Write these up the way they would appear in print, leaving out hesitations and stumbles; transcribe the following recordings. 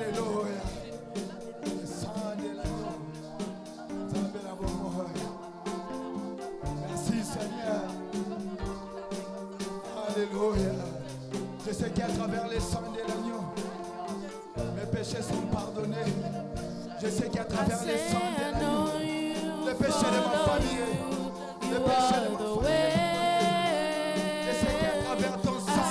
Alléluia. Le sang de l'agneau. Merci Seigneur. Alléluia. Je sais qu'à travers le sang de l'agneau, mes péchés sont pardonnés. Je sais qu'à travers le sang de l'agneau, le péché de ma famille, le péché de ma famille. Je sais qu'à travers ton sang,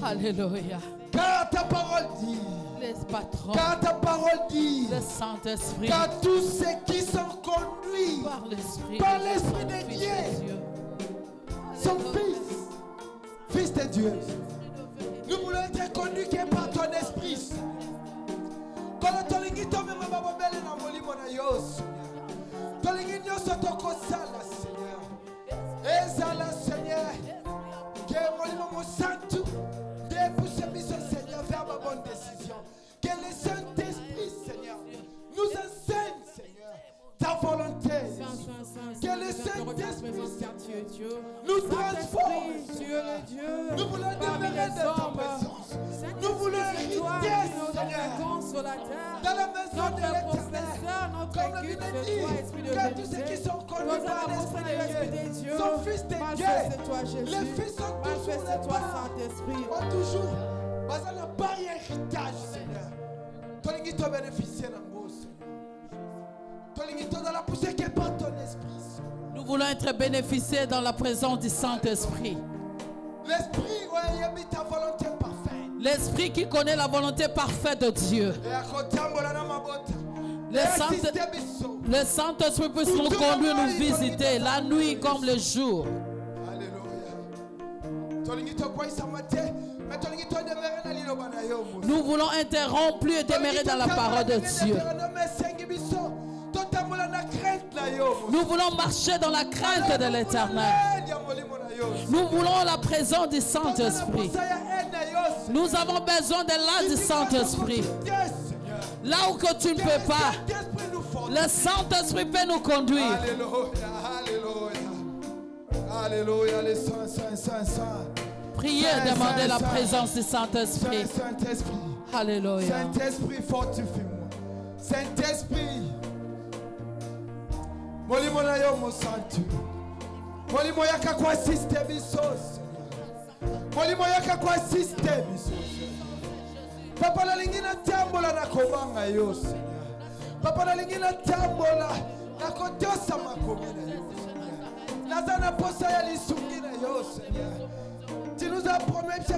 Alléluia. Car ta parole dit, les patrons, car ta parole dit, le Saint-Esprit, car tous ceux qui sont conduits par l'Esprit de Dieu sont fils de Dieu. Nous voulons être conduits par ton esprit. Quand tu es Seigneur, que mon Saint Seigneur, vers ma bonne décision. Que le Saint-Esprit, Seigneur, nous enseigne, Seigneur, ta volonté. Que le Saint-Esprit nous transforme. Nous voulons demeurer dans ta présence. Nous voulons hériter, Seigneur, dans la maison de l'Éternel. Comme le Bible dit, que tous ceux qui sont conduits par l'Esprit de Dieu sont fils de Dieu. Les fils sont toujours les parents. Pas toujours. Pas à la barrière héritage, Seigneur. Tolingito bénéficier dans vos Seigneur. Tolingito dans la poussée qui est par ton esprit. Nous voulons être bénéficiés dans la présence du Saint-Esprit. L'Esprit, ouais, il a mis ta volonté parfaite. L'Esprit qui connaît la volonté parfaite de Dieu. Le Saint-Esprit puisse nous conduire, nous visiter la nuit comme le jour. Nous voulons interrompre et demeurer dans la parole de Dieu. Nous voulons marcher dans la crainte de l'Éternel. Nous voulons la présence du Saint-Esprit. Nous avons besoin de l'aide du Saint-Esprit. Là où que tu ne peux pas, le Saint-Esprit peut nous conduire. Alléluia, Alléluia, les saints. Priez, demandez la présence du Saint-Esprit. Saint-Esprit. Alléluia. Saint-Esprit, fortifie-moi. Saint-Esprit. Molimo na yo mosantu. Molimo yaka kwa system isos. Molimo yaka kwa system isos. Papa na lingina tambola na kobanga yo. Papa na lingina tambola na kotosa makomina yo. Nazana posa ya lisungi na yo, Seigneur. Tu nous as promis que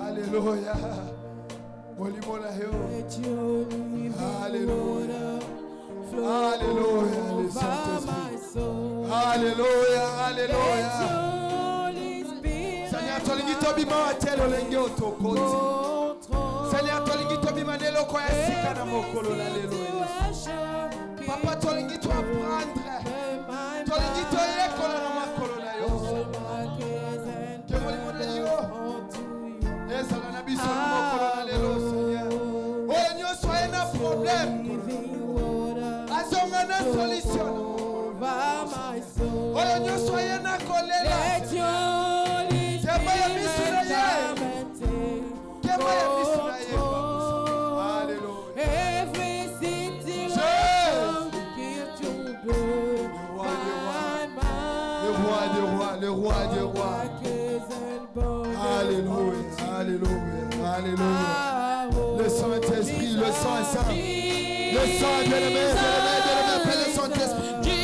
Alléluia. Alléluia. Alléluia. Le Saint-Esprit. Alléluia. Alléluia. Seigneur, tu as dit Seigneur, Papa, tu as dit apprendre. Le roi des rois. Alléluia, alléluia, alléluia. Le Saint-Esprit, le Saint-Saint. Le Saint, bien-aimé, le Saint-Esprit.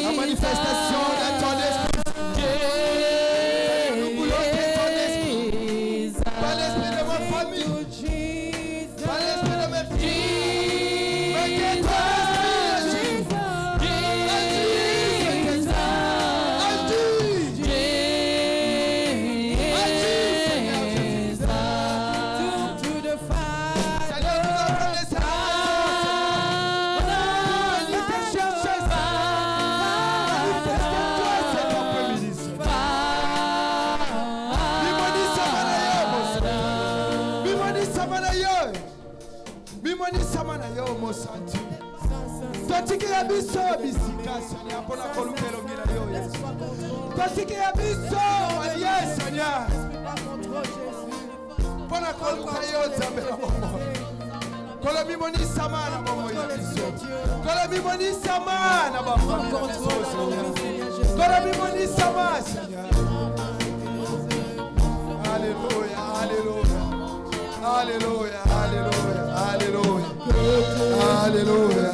La manifestation de ton esprit. Nous voulons que ton esprit. Pas l'esprit de ma famille. Pas l'esprit de mes filles. Mais que ton Totikira biso bisika Seigneur mpona kolukela ngila yo Yesu. Totikira biso Maria Seigneur mpona koluka yo Nzambe na bomoi. Kolo mimonisa mana bomoi na biso. Kolo mimonisa mana bafami na biso Seigneur. Kolo mimonisa mana Seigneur. Alléluia, alléluia. Alléluia, alléluia, alléluia. Alléluia.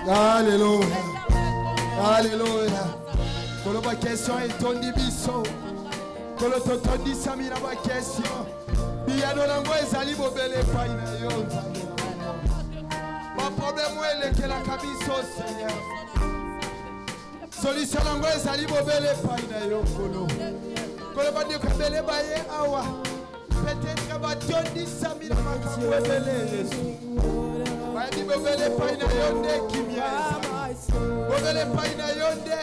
Alléluia. Alléluia. Kolo ba question etondi biso. Kolo totondi samira ba question. Biyano nango ezali bobele pai na yo. Ba problème elekela kabiso Seigneur. Solution nango ezali bobele pai na yo kolo. Kolo ba de kabele baye awa. Peut-être ba tondi samira makambo ebele Yesu. Badi bobele pai na yo nde kimia. Bobele pai na yo nde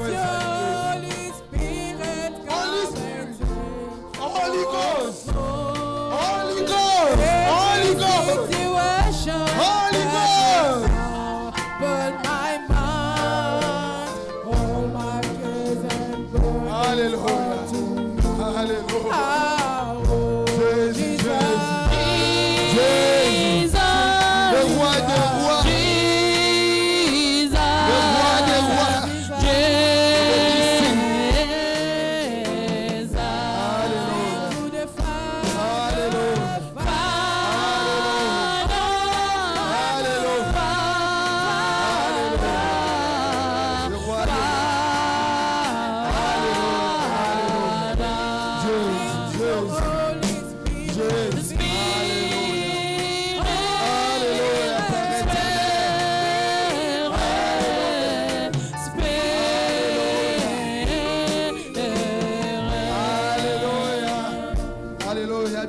Holy Spirit, Holy Spirit, Holy Ghost, Holy Ghost, Holy Ghost, Holy Ghost. But my mind, all my cares and burdens. Hallelujah, hallelujah.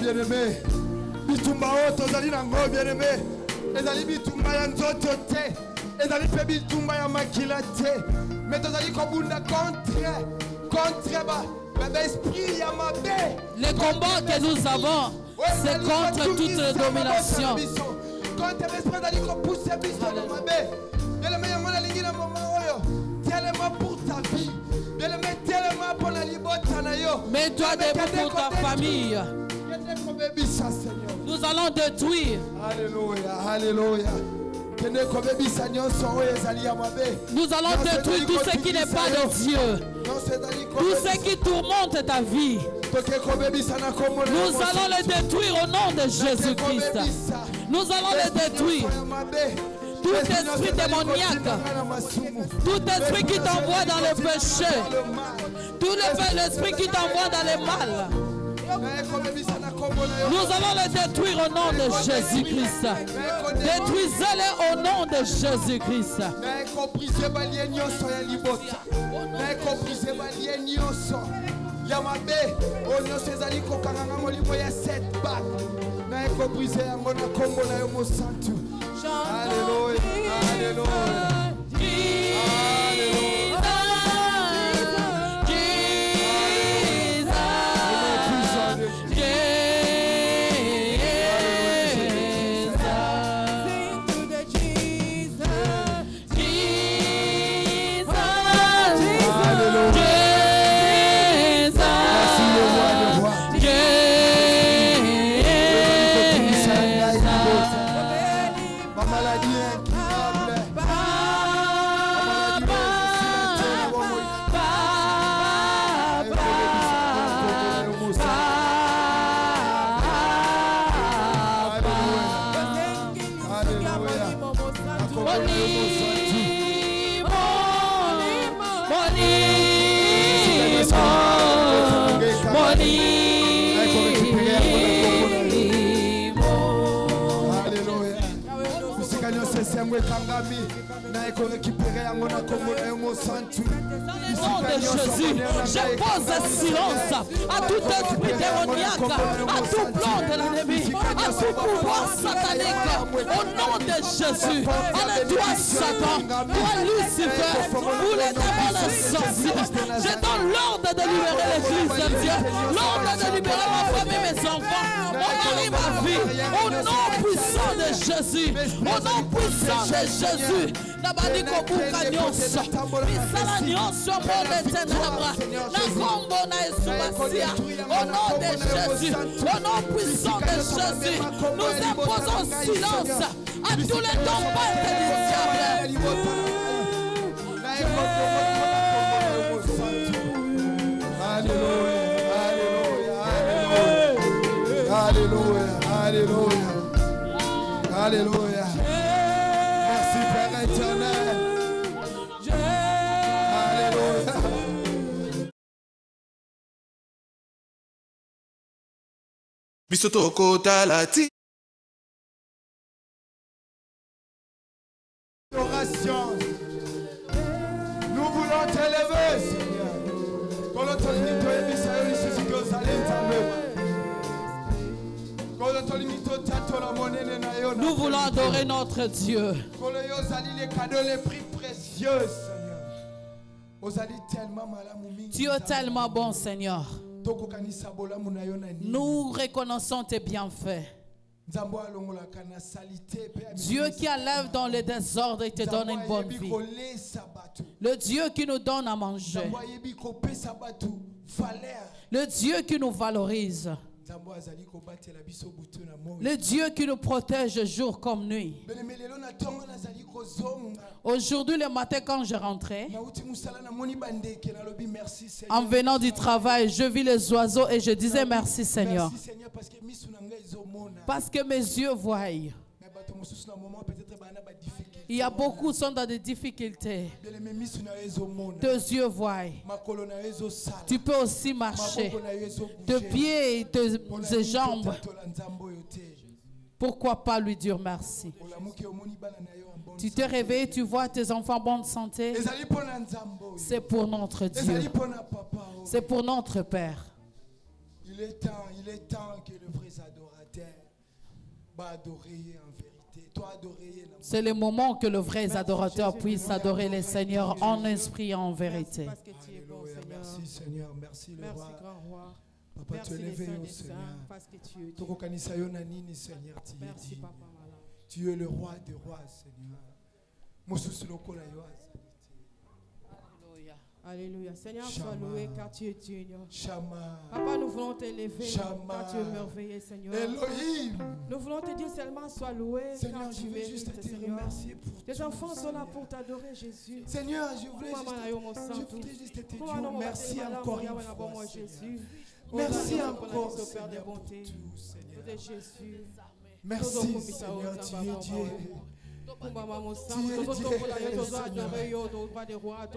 Bien-aimé, bitumba oto zali nango bien-aimé. Ezali bitumba ya nzoto te. Ezali pe bitumba ya makila te. Mais tozali kobunda contre ba esprit ya mabe. Le combat que nous avons, c'est contre toute domination. Contre l'esprit zali kopousser biso na mabe. Bien-aimé yango na lingi na mama oyo. Tellement pour ta vie. Bien-aimé tellement pour la libota na yo. Mets-toi debout pour ta famille. Nous allons détruire. Alléluia, alléluia. Nous allons détruire tout ce qui n'est pas de Dieu. Tout ce qui tourmente ta vie. Nous allons les détruire au nom de Jésus-Christ. Nous allons les détruire. Tout esprit démoniaque, tout esprit qui t'envoie dans le péché, tout l'esprit qui t'envoie dans le mal, nous allons les détruire au nom de Jésus-Christ. Détruisez-les au nom de Jésus-Christ. Alléluia, alléluia. Jésus, je pose silence à tout esprit démoniaque, à tout plan de l'ennemi, à tout pouvoir satanique. Au nom de Jésus, allez toi Satan, toi Lucifer, vous les démons les sorciers. Je donne l'ordre de libérer l'église de Dieu, l'ordre de libérer ma famille, mes enfants, mon mari, ma vie. Au nom puissant de Jésus, au nom puissant de Jésus. Nabadiko buka nyonso misala nyonso monde ténèbres na kombo na esubasia au nom de Jésus, au nom puissant de Jésus, nous imposons silence à tous les tempêtes du diable. Alléluia, alléluia, alléluia. Merci Père éternel. Alléluia. Bisotoko talati. Adoration. Nous voulons t'élever, Seigneur. Nous voulons adorer notre Dieu. Tu es tellement bon, Seigneur. Nous reconnaissons tes bienfaits. Dieu qui enlève dans le désordre et te donne une bonne vie. Le Dieu qui nous donne à manger. Le Dieu qui nous valorise. Le Dieu qui nous protège jour comme nuit. Aujourd'hui, le matin, quand je rentrais, en venant du travail, je vis les oiseaux et je disais merci Seigneur. Parce que mes yeux voient. Il y a beaucoup qui sont dans des difficultés. Tes yeux voient. Tu peux aussi marcher. Tes pieds et tes jambes. Pourquoi pas lui dire merci? Tu te réveilles, tu vois tes enfants en bonne santé. C'est pour notre Dieu. C'est pour notre Père. Il est temps que le vrai adorateur va adorer en vérité. C'est le moment que le vrai adorateur puisse adorer le Seigneur en esprit et en vérité. Merci Seigneur, merci le roi. Papa, tu es élevé au Seigneur. Merci Papa. Tu es le roi des rois, Seigneur. Alléluia. Seigneur, sois loué car tu es digne. Papa, nous voulons t'élever car tu es merveilleux, Seigneur. Elohim. Nous voulons te dire seulement sois loué car tu mérites, Seigneur. Tes enfants sont là pour t'adorer, Jésus. Seigneur, je voudrais juste te dire merci encore une fois, Jésus. Merci encore, Seigneur, pour tout, Seigneur. Merci, Seigneur, tu es Dieu.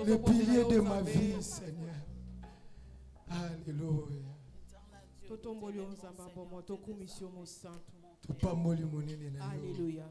Le pilier de ma vie, Seigneur. Alléluia. Alléluia.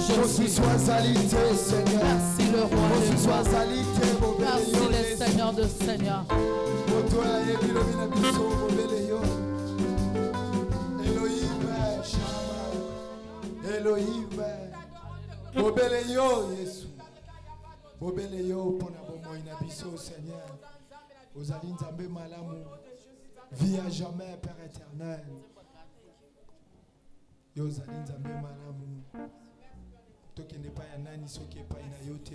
Jésus. Merci le roi de gloire. Merci le Seigneur de Seigneur. Elohim, bobele yo Yesu, bobele yo pona bomoi na biso Seigneur. Ozali nzambe malamu, vie à jamais Père éternel. Yo ozali nzambe malamu.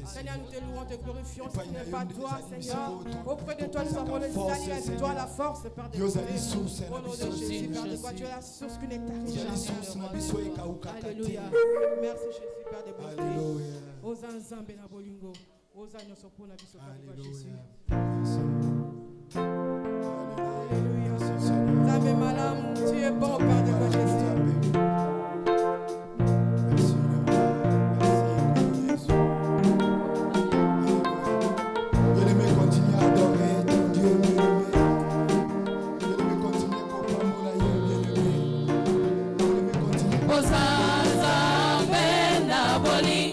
Seigneur, nous te louons, te glorifions, ce n'est pas toi, Seigneur. Auprès de toi, nous avons le salut, et toi la force, Père de Dieu. Au nom de Jésus, Père de toi, tu es la source qui n'est jamais. Alléluia. Merci Jésus, Père de bonté. Osa nzambe na bolingo. Osa nyoso pona biso kwa Jésus. Alléluia. Nzambe malamu, tu es bon, Père de toi, Jésus. Bolingo,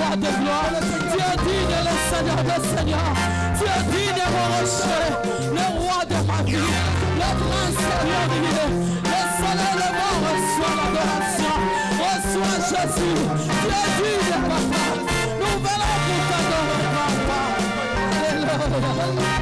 roi de gloire. Tu es digne, le Seigneur des seigneurs. Tu es digne, mon rocher, le roi de ma vie, le grand Seigneur divin. Le soleil levant reçoit l'adoration. Reçois Jésus. Tu es digne, papa. Nous venons pour t'adorer, papa. Alléluia.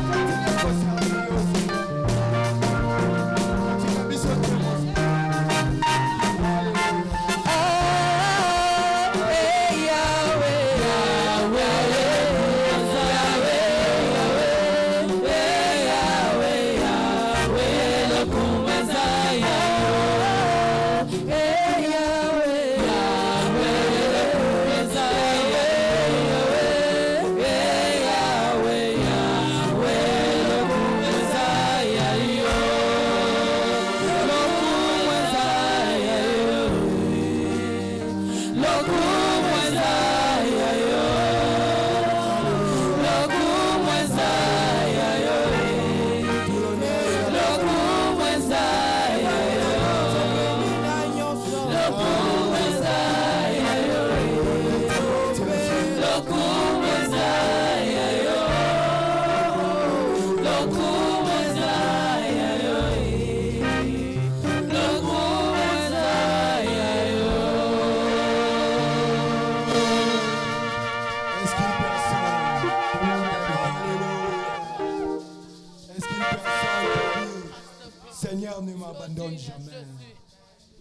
Seigneur, ne m'abandonne jamais.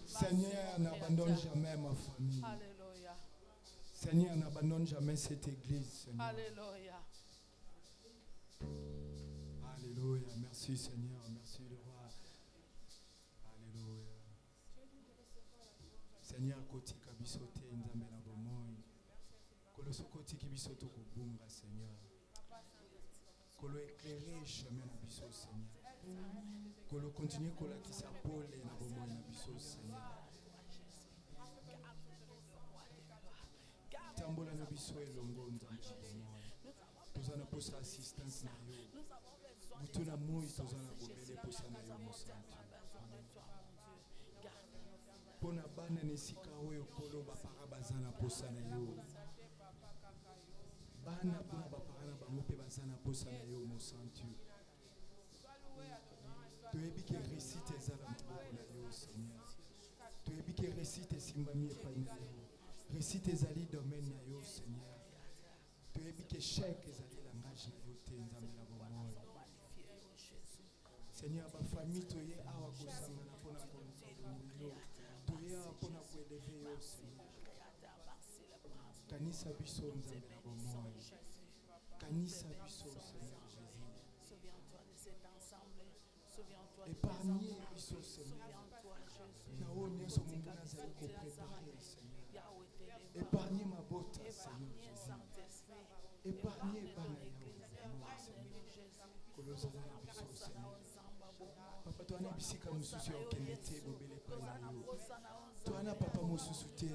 Seigneur, n'abandonne jamais ma famille. Alléluia. Seigneur, n'abandonne jamais cette église. Seigneur. Alléluia. Alléluia. Merci Seigneur. Merci le roi. Alléluia. Seigneur, koti kabisote nzambe na bomoi. Koloso koti kibisoto kubunga Seigneur. Kolo éclairer chemin na biso Seigneur. Kolo continuer kola kisa pole na bomoi na biso Seigneur. Tambola na biso elongo nzambe na bomoi. Tozana posa assistance na yo. Mutu na moi tozana bobele posa na yo mosantu. Pona bana nesika oyo kolo bapara bazana posa na yo. Bana pona bapara na bango pe bazana posa na yo mosantu. Toyebi ke récite ezala maboko na yo Seigneur. Toyebi ke récite esimbami epai na yo. Récite ezali domaine na yo Seigneur. Toyebi ke chèque ezali langage na yo te nzambe na bomoi. Seigneur, ba famille toye awa kosangana pona kolinga yo. Toye awa pona koeleve yo Seigneur. Kanisa biso nzambe na bomoi. Kanisa biso Seigneur Jésus. Épargnez biso Seigneur. Nao nyonso mungu nazali kopréparer Seigneur. Épargnez ma botte Seigneur Jésus. Épargnez bana ya Seigneur. Kolozala na biso Seigneur. Papa toana bisika mususu ya okende te bobele pa na yo. Toana papa mususu te.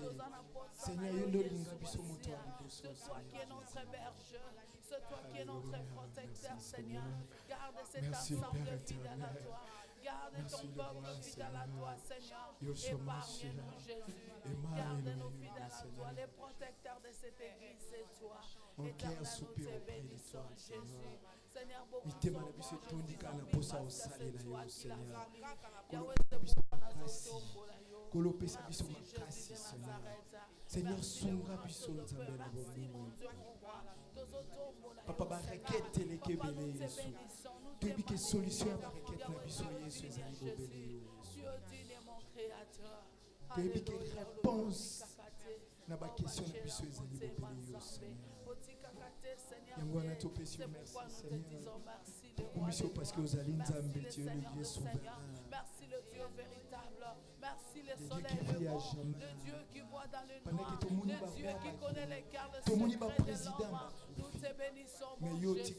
Seigneur yondo linga biso moto ya liboso. C'est toi qui es notre berger. C'est toi qui es notre protecteur, Seigneur. Garde cette assemblée fidèle à toi. Garde ton peuple fidèle à toi, Seigneur. Épargne-nous, Jésus. Garde-nous fidèles à toi. Les protecteurs de cette église, c'est toi. Éternel, nous te bénissons, Jésus. Seigneur, beaucoup de mitema na biso etondika na posa osalela yo Seigneur. Kolopesa biso makasi Seigneur. Seigneur, sunga biso nzambe na bomoi. Papa barekete lekebele Yesu. Toyebi ke solution ya barekete na biso Yesu ezali bobele yo. Toyebi ke réponse na bakestion na biso ezali bobele yo Seigneur. Yango wana topesi yo merci Seigneur. Tokumisi parce que ozali nzambe Dieu le Dieu souverain. Merci le Dieu véritable. Merci le soleil levant, le Dieu qui voit dans le noir, le Dieu qui connaît les cœurs, le secret de l'homme. Nous te bénissons, mon Jésus.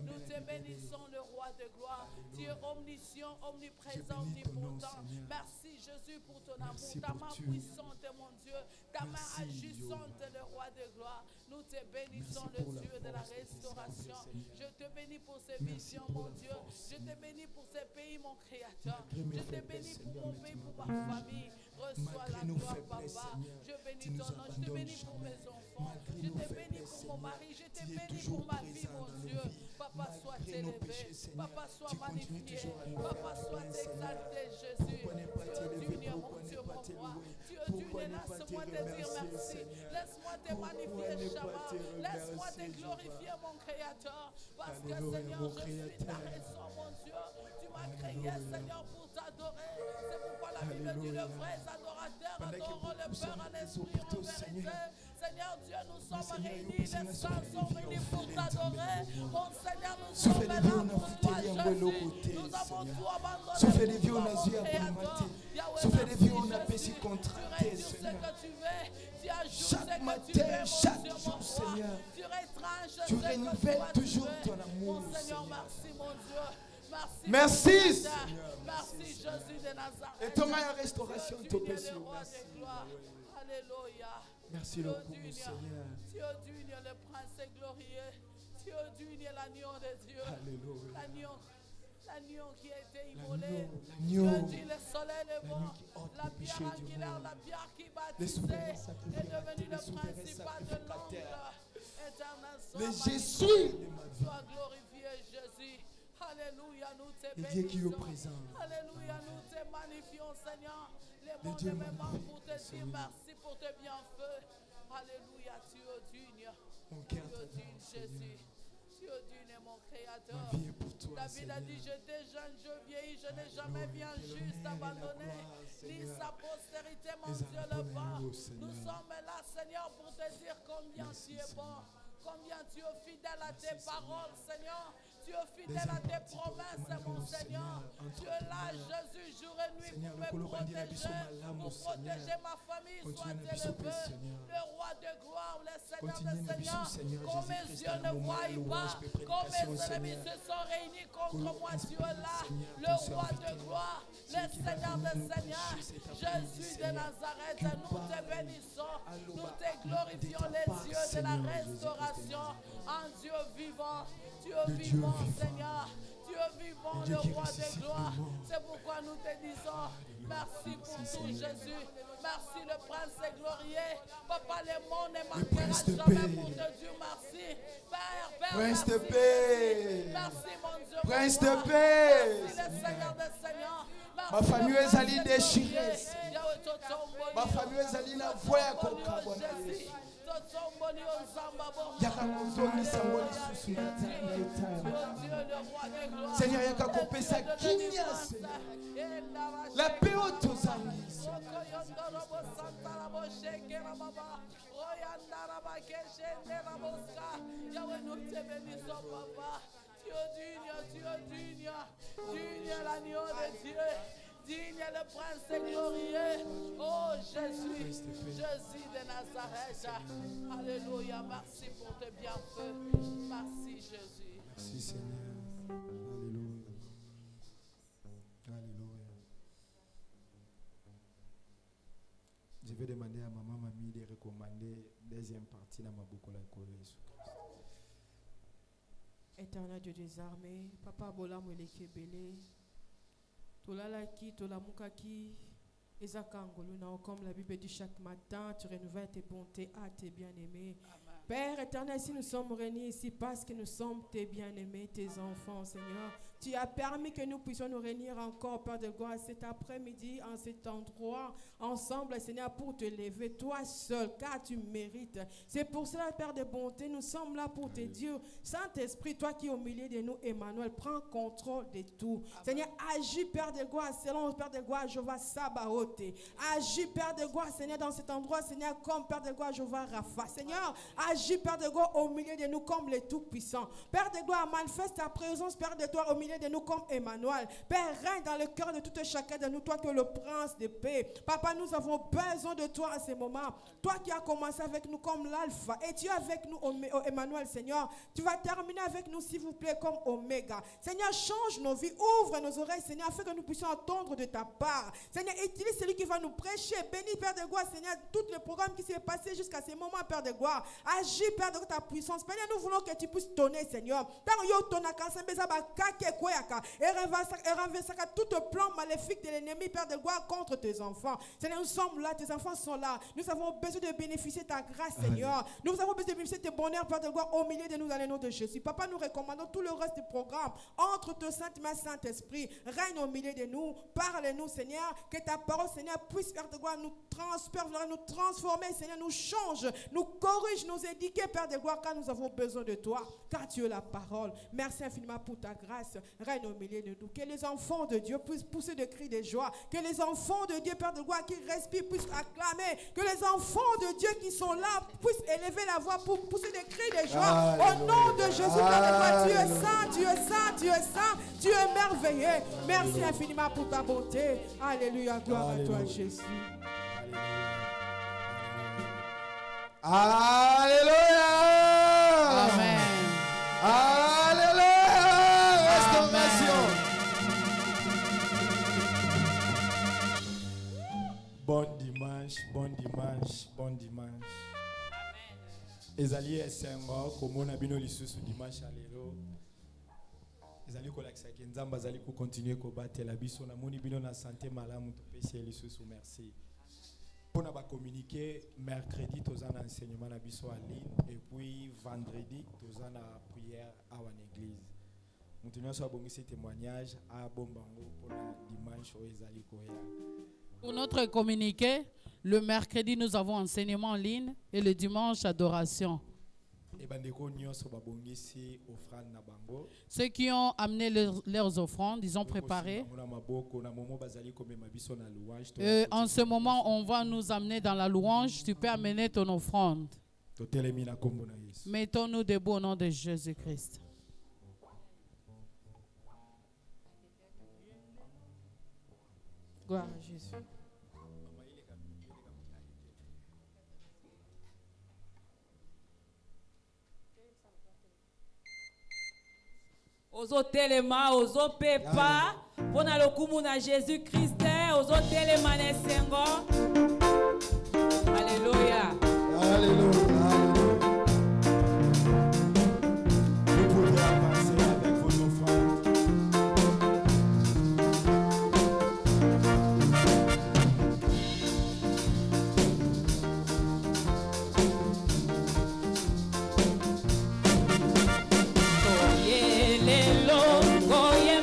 Nous te bénissons, le roi de gloire. Tu es omniscient, omniprésent, omnipotent. Merci Jésus pour ton amour, ta main puissante, mon Dieu, ta main agissante, le roi de gloire. Nous te bénissons, le Dieu de la restauration. Je te bénis pour ces visions, mon Dieu. Je te bénis pour ces pays, mon Créateur. Je te bénis pour mon pays, pour ma famille. Reçois la gloire, papa. Je bénis ton nom. Je te bénis pour mes enfants. Je te mon mari. Je te bénis pour ma vie, mon Dieu. Papa, sois élevé. Papa, sois magnifié. Papa, sois exalté, Jésus. Tu es Dieu, mon Dieu, mon roi. Tu es Dieu, laisse-moi te dire merci. Laisse-moi te magnifier, Shabbat. Laisse-moi te glorifier, mon Créateur. Parce que, Seigneur, je suis ta raison, mon Dieu. Tu m'as créé, Seigneur, pour t'adorer. C'est pourquoi la Bible dit le vrai adorateur adorent le Père en esprit en vérité. Seigneur Dieu, nous sommes réunis, les saints sont réunis pour t'adorer. Mon Seigneur, nous sommes là pour toi, Jésus. Nous avons tout abandonné. Souffle de vie, on a vu à souffle de vie, on a péché contre tes Seigneur. Chaque matin, chaque jour, Seigneur, tu renouvelles toujours ton amour. Mon Seigneur, merci, mon Dieu. Merci. Merci Jésus de Nazareth. Et ton meilleure restauration, ton péché. Alléluia. Merci le pour Seigneur. Dieu digne, le prince glorieux. Dieu digne, l'agneau de Dieu. Alléluia. L'agneau qui a été immolé. L'agneau. Dieu dit le soleil levant. La pierre angulaire, la pierre qui baptisait est devenue le principal de l'ombre éternel. Les Jésus. Sois glorifié, Jésus. Alléluia, nous te bénissons. Dieu qui est présent. Alléluia, nous te magnifions, Seigneur. Les mots de mes mains pour te dire merci pour tes bienfaits. Alléluia, tu es digne. Tu es digne, Jésus. Tu es digne, mon Créateur. David a dit, j'étais jeune, je vieillis, je n'ai jamais vu un juste abandonné, ni sa postérité, mon Dieu, le bas. Nous sommes là, Seigneur, pour te dire combien tu es bon, combien tu es fidèle à tes paroles, Seigneur. Tu es fidèle à tes promesses, mon Seigneur. Tu es là, Jésus, jour et nuit pour me protéger, pour protéger ma famille. Sois élevé, le roi de gloire, le Seigneur des Seigneurs. Comme mes yeux ne voient pas, comme mes ennemis se sont réunis contre moi, tu es là, le roi de gloire, le Seigneur des Seigneurs. Jésus de Nazareth, nous te bénissons, nous te glorifions, les dieux de la restauration, en Dieu vivant. Tu es vivant, Seigneur. Tu es vivant, le roi de gloire. C'est pourquoi nous te disons merci pour tout, Jésus. Merci, le prince glorieux. Papa, le monde ne manquera jamais pour te dire merci. Père, Prince de merci. paix. Merci, mon Dieu. Prince de paix. Merci, le Seigneur des Seigneurs. Ma famille est allée déchirée. Ma famille est allée la voie à Jésus. Seigneur, yaka kopesa kinya, la paix aux amis. Tu es digne, l'agneau de Dieu. Digne le prince glorieux. Oh Jésus, Jésus de Nazareth. Alléluia, merci pour tes bienfaits. Merci Jésus. Merci Seigneur. Alléluia. Alléluia. Je vais demander à maman Mamie de recommander deuxième partie dans ma boucle de Jésus-Christ. Éternel Dieu des armées, Papa Bola Moulekebele. Tolalaki, Tolamukaki, Ezakangoluna, comme la Bible dit chaque matin, tu renouvelles tes bontés à tes bien-aimés. Père éternel, si nous sommes réunis ici parce que nous sommes tes bien-aimés, tes enfants, Seigneur, tu as permis que nous puissions nous réunir encore, Père de gloire, cet après-midi, en cet endroit, ensemble, Seigneur, pour te lever, toi seul, car tu mérites. C'est pour cela, Père de bonté, nous sommes là pour te dire, Saint-Esprit, toi qui es au milieu de nous, Emmanuel, prends contrôle de tout. Amen. Seigneur, agis, Père de gloire, selon Père de gloire, Jéhovah Sabaoth. Agis, Père de gloire, Seigneur, dans cet endroit, Seigneur, comme Père de gloire, Jéhovah Rapha. Seigneur, agis, Père de gloire, au milieu de nous comme les tout-puissants. Père de gloire, manifeste ta présence, Père de gloire, au milieu de nous comme Emmanuel. Père, règne dans le cœur de tout chacun de nous, toi qui es le prince de paix. Papa, nous avons besoin de toi à ce moment. Toi qui as commencé avec nous comme l'alpha et tu es avec nous, Emmanuel, Seigneur. Tu vas terminer avec nous, s'il vous plaît, comme Oméga. Seigneur, change nos vies, ouvre nos oreilles, Seigneur, afin que nous puissions entendre de ta part. Seigneur, utilise celui qui va nous prêcher. Bénis, Père de gloire, Seigneur, tout le programme qui s'est passé jusqu'à ce moment, Père de gloire. Agis, Père de ta puissance. Seigneur, nous voulons que tu puisses donner, Seigneur. et renversera tout plan maléfique de l'ennemi, Père de gloire, contre tes enfants. Seigneur, nous sommes là, tes enfants sont là. Nous avons besoin de bénéficier de ta grâce, Seigneur. Nous avons besoin de bénéficier de tes bonheurs, Père de gloire, au milieu de nous dans le nom de Jésus. Papa, nous recommandons tout le reste du programme. Entre te Sainte Main, Saint-Esprit, règne au milieu de nous. Parle-nous, Seigneur, que ta parole, Seigneur, puisse, Père de gloire, nous transformer, Seigneur, nous change, nous corrige, nous éduquer, Père de gloire, car nous avons besoin de toi, car tu es la parole. Merci infiniment pour ta grâce. Règne au milieu de nous. Que les enfants de Dieu puissent pousser des cris de joie. Que les enfants de Dieu, Père de gloire, qui respirent, puissent acclamer. Que les enfants de Dieu qui sont là puissent élever la voix pour pousser des cris de joie. Au nom de Jésus, Père de gloire, tu es saint, tu es saint, tu es saint, tu es merveilleux. Merci infiniment pour ta bonté. Alléluia, gloire à toi, Jésus. Alléluia. Amen. Alléluia. Restauration. Bon dimanche, bon dimanche, bon dimanche. Ezali esengo komona bino lisusu dimanche alelo. Ezali kolakisa ke nzamba ezali ko continuer ko batela biso na moni bino na santé malamu to pesi lisusu merci. On a communiqué mercredi, tous en enseignement à biso en ligne, et puis vendredi, tous en prière à l'église. Nous tenons à bon ce témoignage à Bombango pour le dimanche au Ezali Koya. Pour notre communiqué, le mercredi nous avons enseignement en ligne et le dimanche adoration. Ceux qui ont amené leurs offrandes, ils ont préparé. En ce moment, on va nous amener dans la louange. Tu peux amener ton offrande. Mettons-nous debout au nom de Jésus-Christ. Gloire à Jésus. Ozo telema, ozo pepa, pona lokumu na Jésus Christ, ozo telema nesengo. Alléluia. Alléluia. Vous pouvez avancer avec vos offrandes. Oye,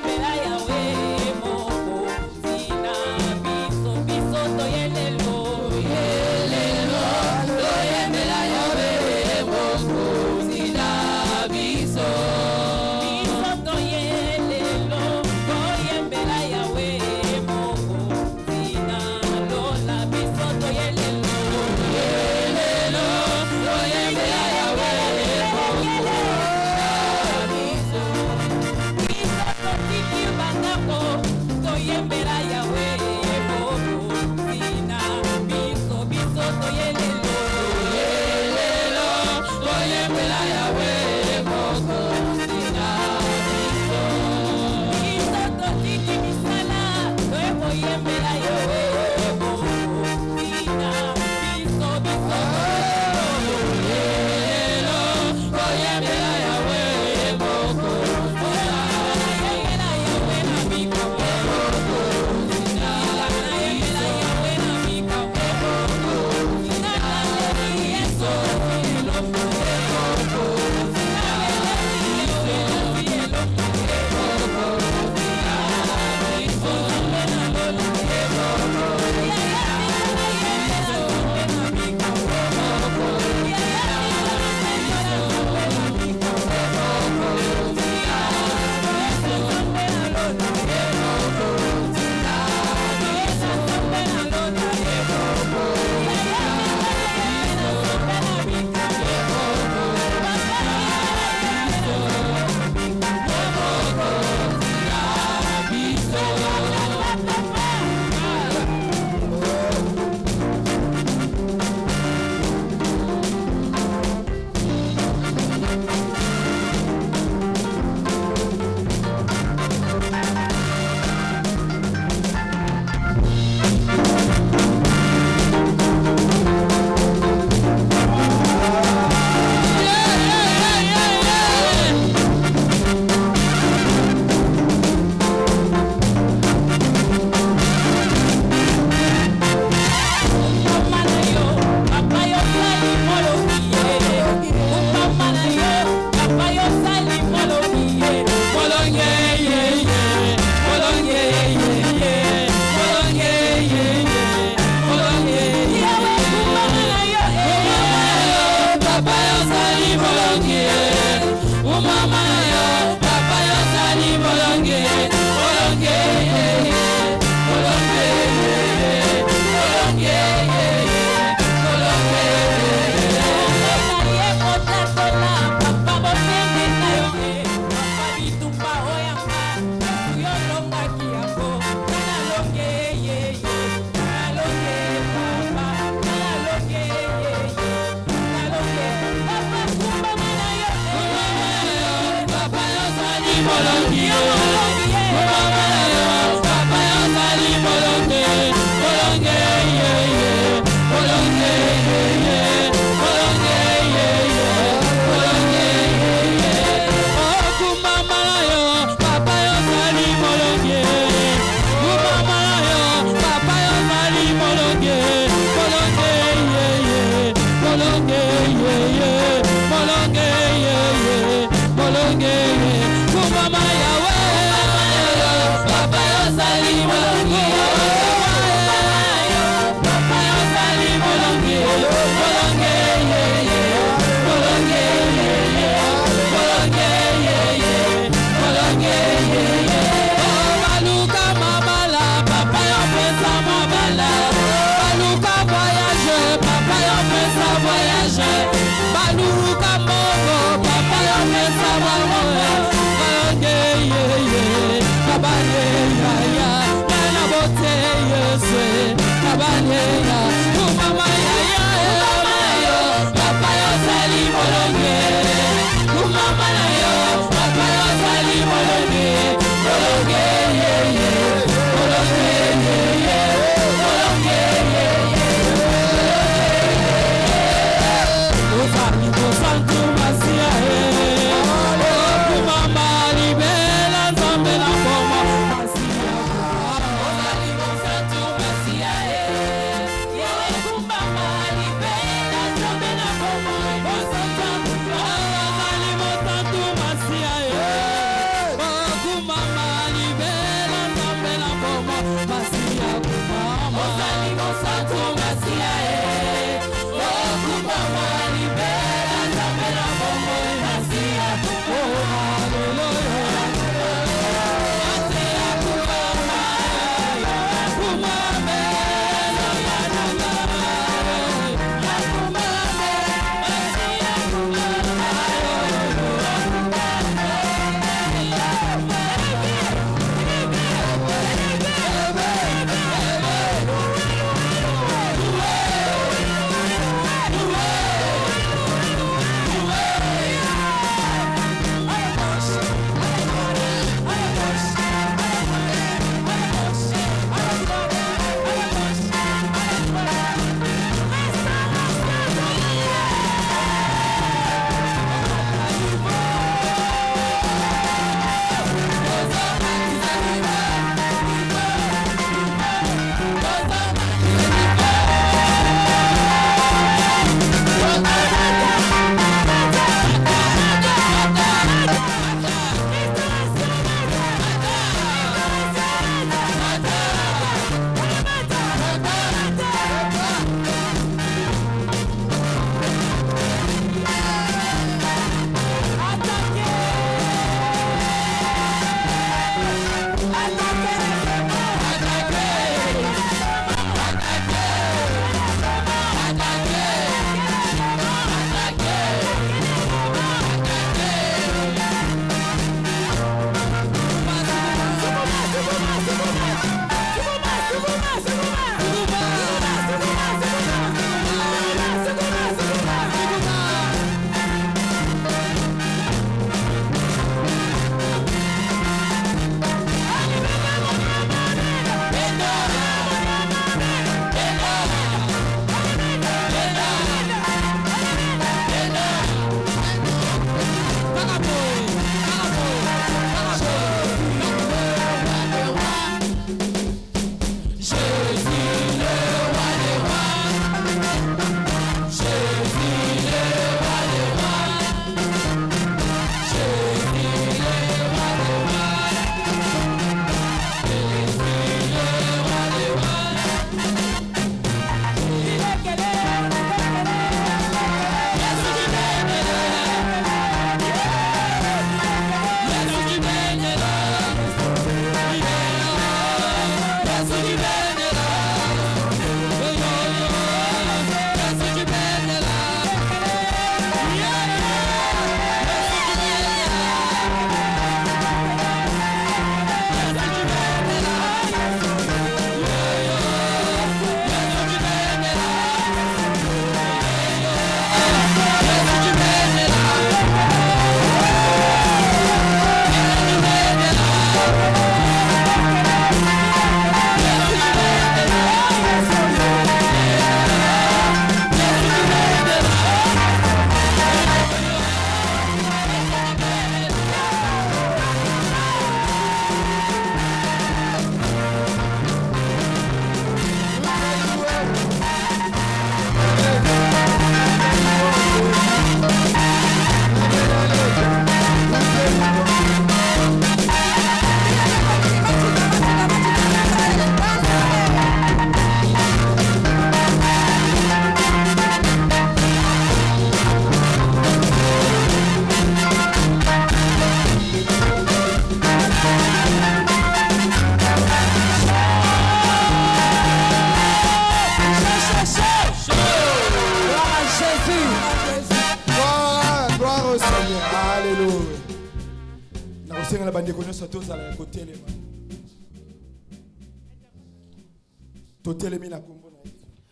Mama Yahweh.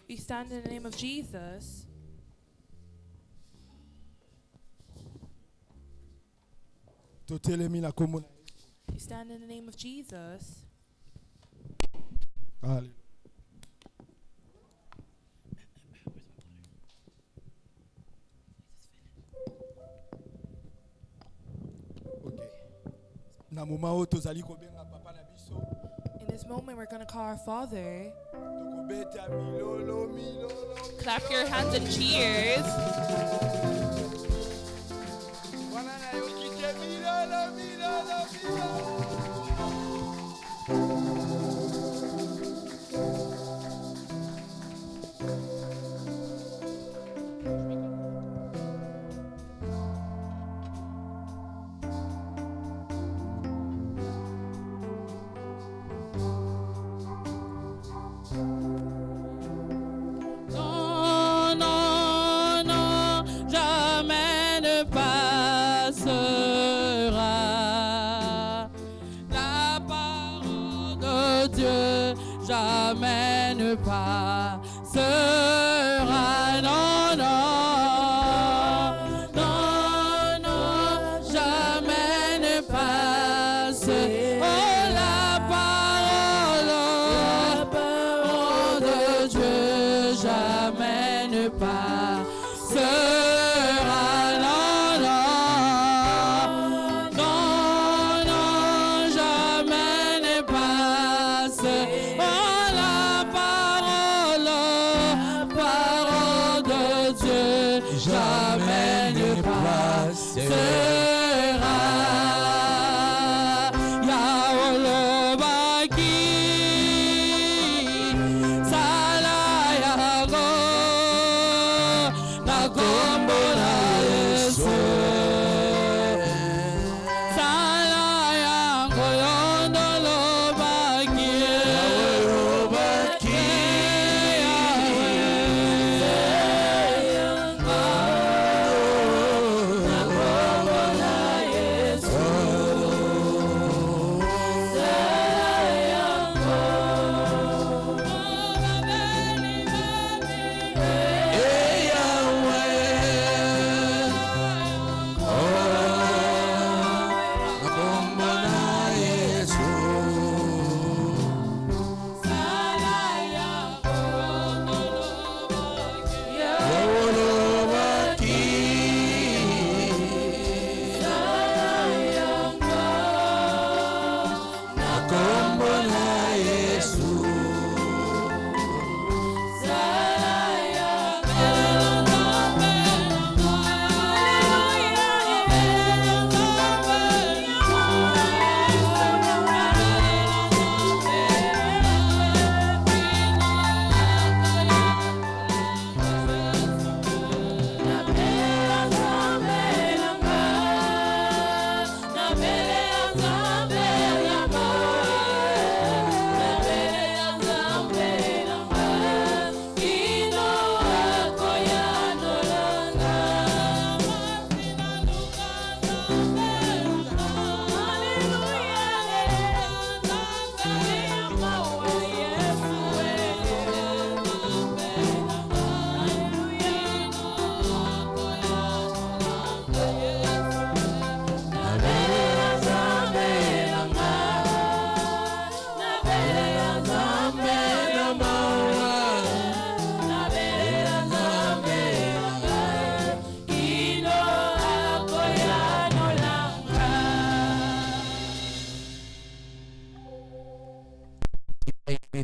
We stand in the name of Jesus. We stand in the name of Jesus. Hallelujah. In this moment, we're going to call our Father. Clap your hands and cheers. Jamais ne passera, non, non, non, non, jamais ne passe. Oh, la parole de Dieu, jamais ne passera, non, non, non, non, jamais ne passe. Jamais ne passera. Yaolobaki Salayago Nakombola Yesu Salayango Yondolobaki Yaolobaki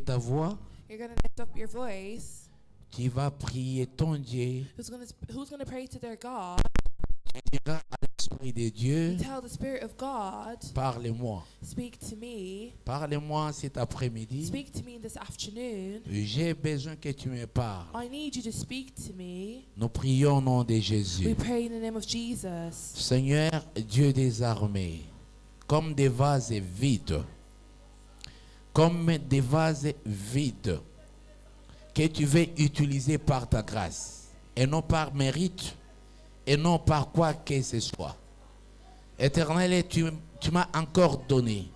Ta voix, You're going to lift up your voice. tu vas prier ton Dieu, Who's going to pray to their God? tu diras à l'Esprit de Dieu, You tell the Spirit of God, parle-moi, speak to me. parle-moi cet après-midi, Speak to me this afternoon. j'ai besoin que tu me parles. I need you to speak to me. Nous prions au nom de We Jésus. pray in the name of Jesus. Seigneur, Dieu des armées, comme des vases vides, comme des vases vides que tu veux utiliser par ta grâce et non par mérite et non par quoi que ce soit. Éternel, tu m'as encore donné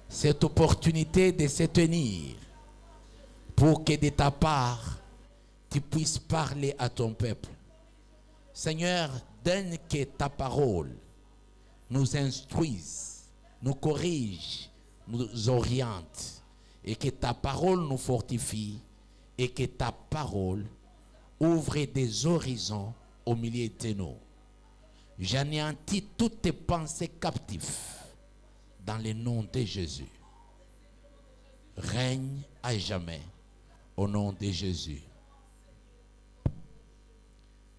cette opportunité de se tenir pour que de ta part, tu puisses parler à ton peuple. Seigneur, donne que ta parole nous instruise, nous corrige, nous oriente, et que ta parole nous fortifie, et que ta parole ouvre des horizons au milieu de nous. J'anéantis toutes tes pensées captives dans le nom de Jésus. Règne à jamais au nom de Jésus.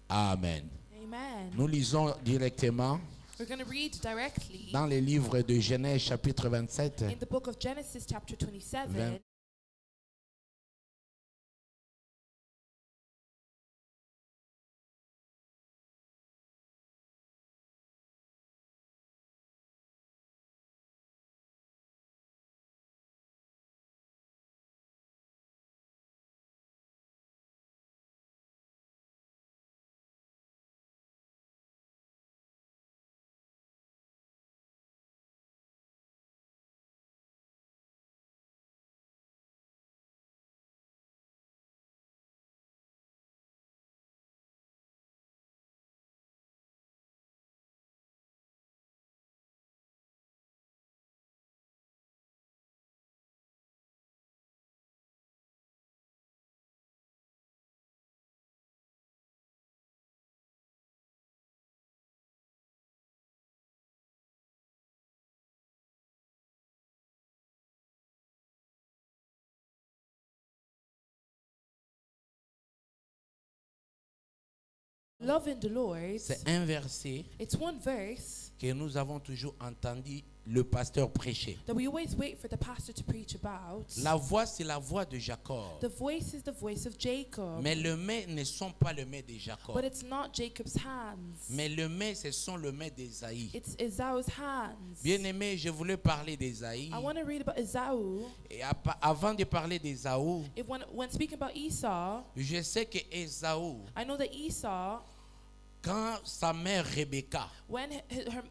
Amen. Amen. Nous lisons directement We're going to read directly dans le livre de Genèse chapitre 27. in the book of Genesis chapter 27. Loving the Lord. C'est un verset It's one verse que nous avons toujours entendu le pasteur prêcher. that we always wait for the pastor to preach about. La voix, c'est la voix de Jacob. The voice is the voice of Jacob. Mais les mains ne sont pas les mains de Jacob. But it's not Jacob's hands. Mais les mains, ce sont les mains d'Ésaïe. It's Esau's hands. Bien-aimé, je voulais parler d'Ésaïe. I want to read about Esau. Et avant de parler d'Ésaü, When speaking about Esau, je sais que Ésaü, I know that Esau, quand sa mère Rebecca when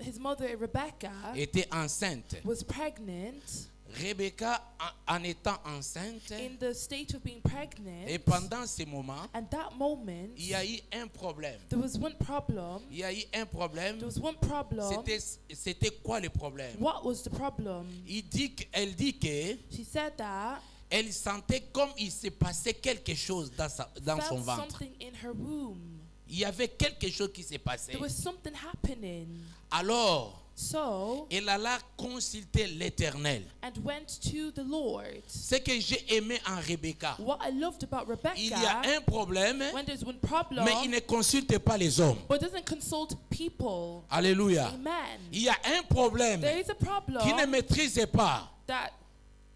his mother Rebecca était enceinte, was pregnant, Rebecca en étant enceinte, in the state of being pregnant, et pendant ce moment, and that moment, il y a eu un problème. there was one problem. Il y a eu un problème. There was one problem. C'était quoi le problème? What was the problem? Elle dit que She said that elle sentait comme il se passait quelque chose dans son felt ventre. something in her womb. Il y avait quelque chose qui s'est passé. There was something happening. Alors, So, elle alla consulter l'Éternel. and went to the Lord. Ce que j'ai aimé en Rebecca, What I loved about il y a Rebecca, un problème, when there's one problem, mais il ne consulte pas les hommes. but doesn't consult people. Alléluia. Amen. Il y a un problème There is a problem qui ne maîtrise pas,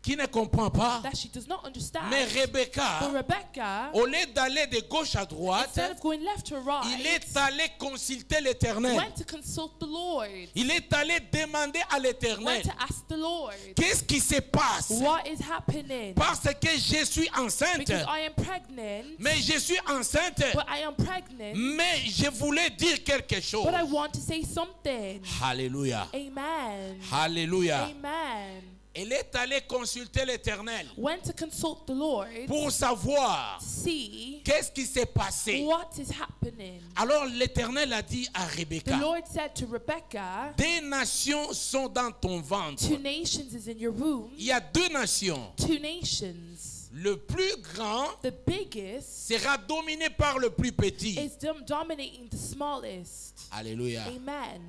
qui ne comprend pas. that she does not understand. Mais But Rebecca, Rebecca, au lieu d'aller de gauche à droite, instead of going left to right, il est allé consulter l'Éternel. went to consult the Lord. Il est allé demander à l'Éternel, Went to ask the Lord, qu'est-ce qui se passe? what is happening? Parce que je suis enceinte. Because I am pregnant, Mais je suis enceinte. but I am pregnant, Mais je voulais dire quelque chose. but I want to say something. Alléluia. Amen. Alléluia. Amen. Elle est allée consulter l'Éternel Went to consult the Lord, pour savoir see qu'est-ce qui s'est passé. what is happening. Alors l'Éternel a dit à The Rebecca, Lord said to Rebecca, des nations sont dans ton ventre. 2 nations is in your womb. Il y a 2 nations. 2 nations. Le plus grand The biggest sera dominé par le plus petit. is dominating the smallest. Alléluia. Amen.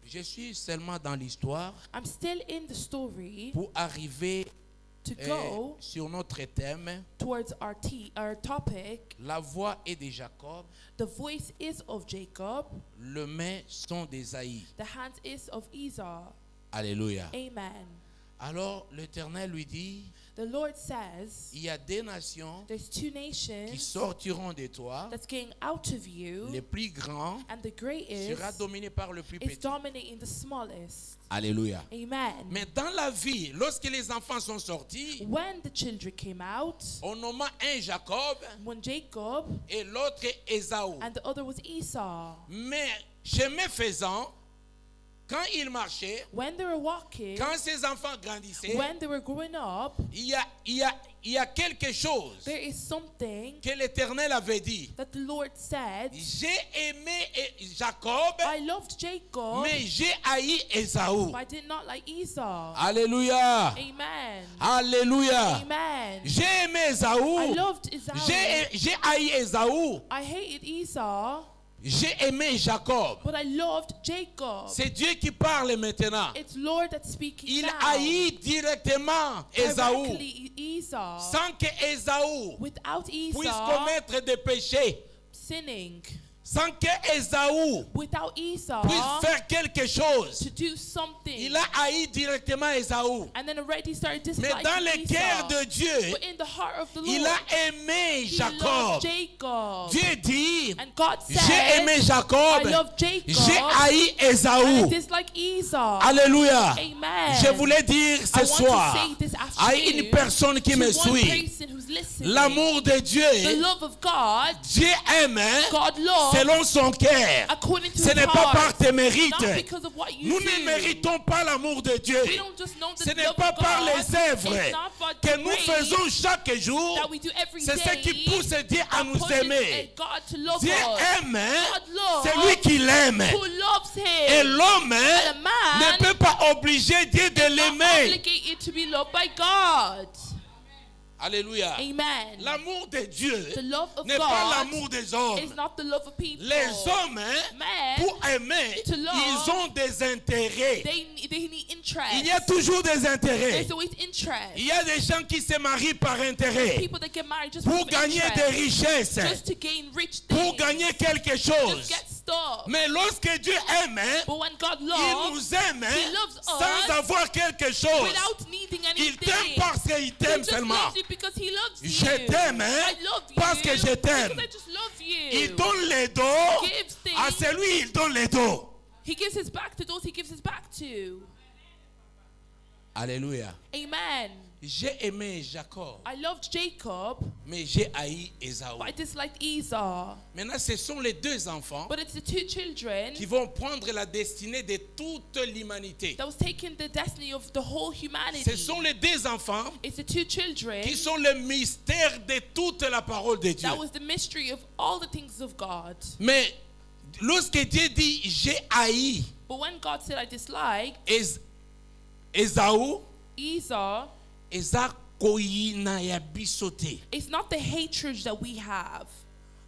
Je suis seulement dans l'histoire I'm still in the story pour arriver to go sur notre thème. towards our topic. La voix est de Jacob, The voice is of Jacob. les mains sont d'Ésaïe. The hand is of Esau. Alléluia. Amen. Alors l'Éternel lui dit, The Lord says, il y a 2 nations there's 2 qui nations sortiront de toi. that's getting out of you, Le plus grand and the greatest sera dominé par le plus is petit. dominating the smallest. Alléluia. Amen. Mais dans la vie, lorsque les enfants sont sortis, When the children came out, on nomma un Jacob one Jacob et l'autre Ésaü. and the other was Esau. Mais chemin faisant, quand ils marchaient, when they were walking, quand ces enfants grandissaient, when they were growing up, il y a quelque chose there is something que l'Éternel avait dit. that the Lord said. J'ai aimé Jacob, I loved Jacob, mais j'ai haï Ésaü. but I did not like Esau. Alléluia. Amen. Alléluia. Amen. J'ai aimé I Ésaü. loved Esau. J'ai haï Ésaü. I hated Esau, J'ai aimé Jacob. but I loved Jacob. C'est Dieu qui parle maintenant. It's Lord that's speaking Il now. haït directement Ésaü, Directly Esau, sans que Ésaü without puisse Esau commettre des péchés, sinning, sans que Ésaü without Esau puisse faire quelque chose. to do something. Il a haï directement Ésaü. And then already started Mais disliking dans le cœur Esau. de Dieu, But in the heart of the Lord, il a aimé he Jacob. loved Jacob. Dieu dit, And God j'ai said, aimé I Jacob, love Jacob, j'ai haï and I Ésaü. dislike Esau. Alléluia. Amen. Je voulais dire I ce want soir to say this à afternoon une personne qui to me one suit, person who's listening, l'amour de the Dieu, love of God, Dieu aime God loves selon son cœur. according to Ce his n'est pas par heart, tes mérites. not because of what you Nous do. ne méritons pas l'amour de Dieu. We don't just know the Ce n'est love pas of par God. les œuvres It's not by the que nous grace faisons chaque jour. that we do every C'est ce day qui pousse Dieu à that nous pushes aimer. God to love Dieu us. aime God loves celui qui l'aime. who loves Et him. l'homme And a man ne peut pas obliger Dieu de not l'aimer. obligated to be loved by God. Alléluia. Amen. L'amour de Dieu The love of n'est pas God l'amour des hommes. is not the love of people. Les hommes, Men, pour aimer, to love, ils ont des intérêts. they need interest. Il y a toujours des intérêts. There's always interest. Il y a des gens qui se marient par intérêt. People that get married just Pour for gagner interest, des richesses. just to gain rich Pour things, gagner quelque just chose. get stuff. Mais lorsque Dieu aime, But when God il loves, nous aime He loves sans us avoir quelque chose. without needing anything. Il t'aime parce qu'il He t'aime just seulement. loves you because He loves you. Je t'aime I love you parce que je t'aime. because I just love you. Il donne les dos He gives things. à celui, il donne les dos. He gives his back to those He gives his back to. Alléluia. Amen. J'ai aimé Jacob, I loved Jacob, mais j'ai haï Ésaü. but I disliked Esau. Maintenant, ce sont les deux enfants But it's the two children qui vont prendre la destinée de toute l'humanité. that was taking the destiny of the whole humanity. Ce sont les deux enfants It's the two children qui sont le mystère de toute la parole de Dieu. that was the mystery of all the things of God. Mais lorsque Dieu dit j'ai haï But when God said I dislike Ésaü, Esau, eza koyina ya biso te. it's not the hatred that we have.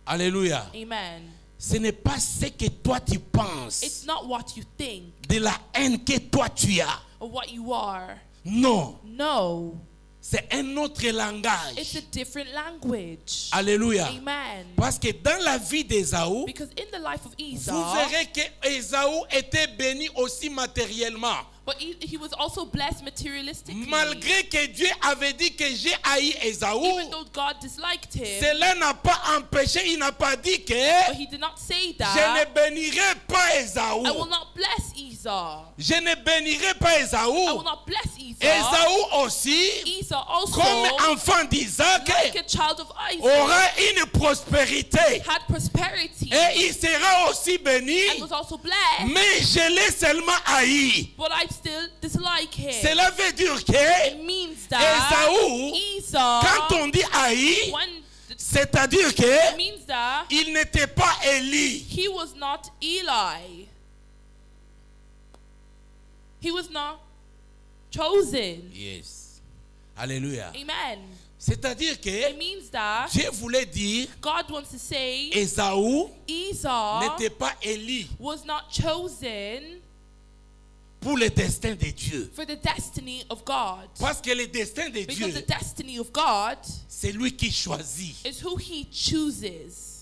Alléluia. Amen. Ce n'est pas ce que toi tu penses, It's not what you think de la haine que toi tu as. or what you are. Non, No. c'est un autre It's langage. a different language. Alléluia. Amen. Parce que dans la vie d'Ésaü, Because in the life of Esau, vous verrez que Ésaü était béni aussi matériellement. but he was also blessed materialistically. Malgré que Dieu avait dit que j'ai haï Ésaü, Even though God disliked him, cela n'a pas empêché, il n'a pas dit que but he did not say je that. ne bénirai pas I will Ésaü. not bless Esau. Je ne bénirai pas I will Ésaü. not bless Esau. Ésaü aussi, Esau also, comme enfant d'Isaac, like a child of Isaac, aura une prospérité. had prosperity Et il sera aussi béni, and was also blessed. mais je l'ai seulement haï. But I still dislike him. Cela veut dire It que means that Ésaü, Esau, quand on dit haï, when c'est-à-dire it que means that il n'était pas Élie. he was not Eli. He was not chosen. Yes. Alléluia. Amen. C'est-à-dire It que means that Dieu voulait dire God wants to say Ésaü Esau n'était pas Élie was not chosen pour le destin de Dieu. for the destiny of God. Parce que le destin de Because Dieu, the destiny of God c'est lui qui choisit. is who he chooses.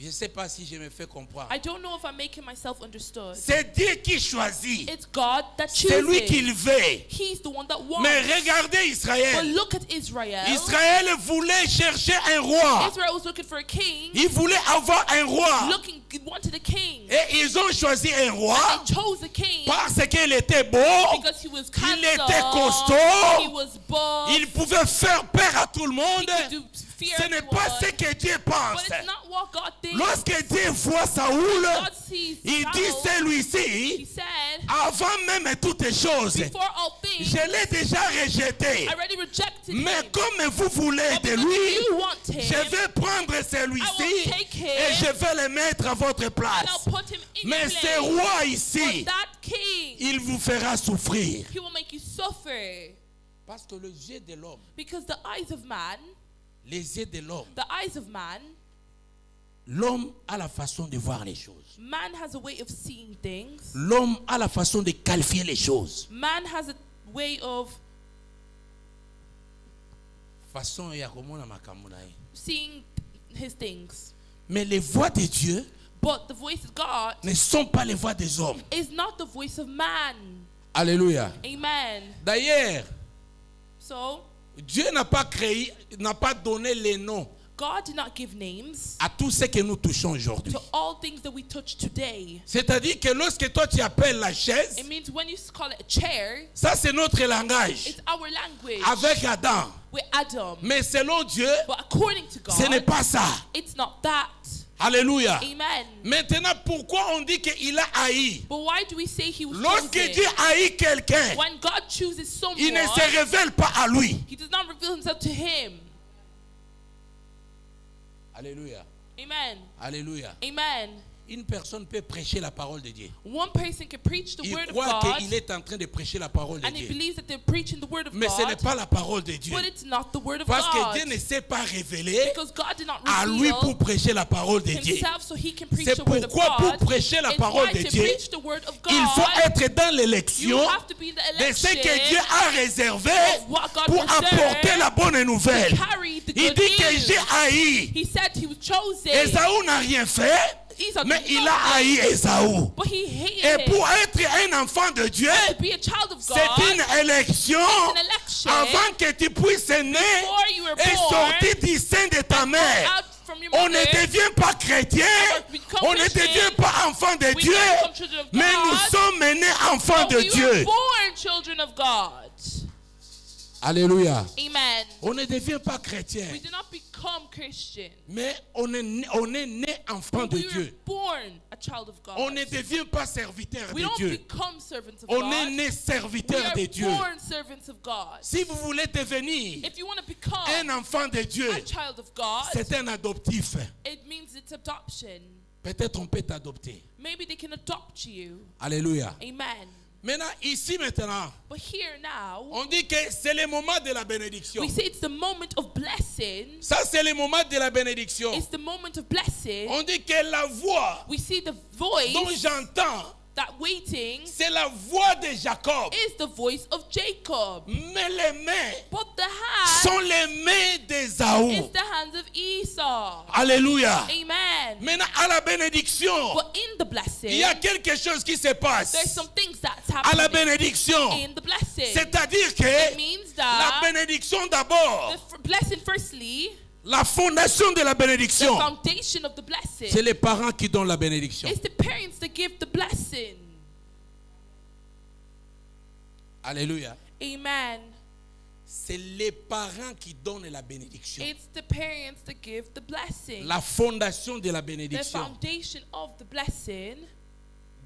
Je ne sais pas si je me fais comprendre. I don't know if I'm making myself understood. C'est Dieu qui choisit. It's God that C'est lui qui chooses. le veut. He's the one that wants. Mais regardez But Israël. look at Israel. Israël voulait chercher un roi. Israel was looking for a king, Il voulait avoir un roi. looking wanted a king. Et ils ont choisi un roi And they chose a king parce qu'il était beau, because he was il handsome, était costaud, he was buff, il pouvait faire peur à tout le monde. he could do fear Ce n'est pas ce everyone. que Dieu But pense. it's not what God thinks. Lorsque Dieu voit Saoul, God sees il dit Saul, he celui-ci, said, avant même toutes choses, before all things, je l'ai déjà rejeté. I already rejected Mais him. comme vous voulez But de because lui, you want him, je vais prendre I will celui-ci take him et je vais le mettre à votre and place. I'll put him in Mais your ce place. roi But ici, that king, il vous fera souffrir. he will make you suffer. Parce que les yeux de l'homme, Because the eyes of man, les yeux de l'homme, the eyes of man, l'homme a la façon de voir les choses. man has a way of seeing things. L'homme a la façon de qualifier les choses. Man has a way of Façon ya komona makambo na ye. seeing his things. Mais les voix de Dieu But the voice of God ne sont pas les voix des hommes. is not the voice of man. Alléluia. Amen. D'ailleurs, So, Dieu n'a pas créé, n'a pas donné les noms God did not give names à tout ce que nous touchons aujourd'hui. to all things that we touch today. C'est-à-dire que lorsque toi tu appelles la chaise, It means when you call it a chair, ça c'est notre langage it's our language avec Adam. with Adam. Mais selon Dieu, But according to ce n'est God, pas ça. it's not that. Alléluia. Amen. Maintenant, pourquoi on dit qu'il a haï? But why do we say he was Lorsque chosen? Dieu haït quelqu'un, When God chooses someone, il ne se révèle pas à lui. he does not reveal himself to him. Alléluia. Amen. Alléluia. Amen. Une personne peut prêcher la parole de Dieu. One person can preach the Il word of croit God qu'il est en train de prêcher la parole de and he Dieu. believes that they're preaching the word of Mais ce n'est God, pas la parole de Dieu. but it's not the word of Parce que God. Dieu ne s'est pas révélé Because God did not à lui pour reveal prêcher la parole de Dieu. himself so he can preach C'est the word of pourquoi God. pour prêcher la It's parole why de to Dieu, preach the word of God, il faut être dans you l'élection have to be in the de ce que election Dieu a réservé of what God pour reserved apporter la bonne nouvelle. to carry the Il good dit que news. j'ai haï. He said he was chosen. Esaü n'a rien fait, Esau mais did il nothing, a haï Esaü. but he hated Et him. pour être un enfant de Dieu, To be a child of God, c'est une élection it's an election avant que tu puisses naître before you were et born, sortir du sein de ta mère. out from your On ne mother. devient pas chrétien, become on ne Christian, devient pas enfant de we Dieu, don't become children of mais God, nous sommes nés enfants but de we were Dieu. born children of God. Alléluia. Amen. On ne devient pas chrétien, We do not become Christian. mais on est né enfant But de we were Dieu. born a child of God. On ne devient pas serviteur We de don't Dieu. become servants of On est God. né We serviteur are de Dieu. born servants of God. Si vous voulez devenir If you want to become un enfant de Dieu, a child of God, c'est un adoptif. it means it's adoption. Peut-être on peut t'adopter. Maybe they can adopt you. Alléluia. Amen. Maintenant, ici maintenant, But here now, on dit que c'est le moment de la bénédiction. we say it's the moment of blessing. Ça, c'est le moment de la bénédiction. It's the moment of blessing. On dit que la voix We see the dont voice j'entends, that waiting c'est la voix de Jacob. is the voice of Jacob. Mais les mains But the hand sont les mains is d'Ésaü. the hands of Esau. Alléluia. Amen. Maintenant, à la bénédiction, But in the blessing, il y a quelque chose qui se passe. there's some things that's À la happening bénédiction, in the blessing. c'est-à-dire It que means la that bénédiction d'abord, blessing, firstly, la fondation de la the bénédiction, foundation of the blessing, c'est les parents qui donnent la bénédiction. it's the parents that give the blessing. Alléluia. Amen. C'est les parents qui donnent la bénédiction. It's the parents that give the blessing. La fondation de la The bénédiction. foundation of the blessing.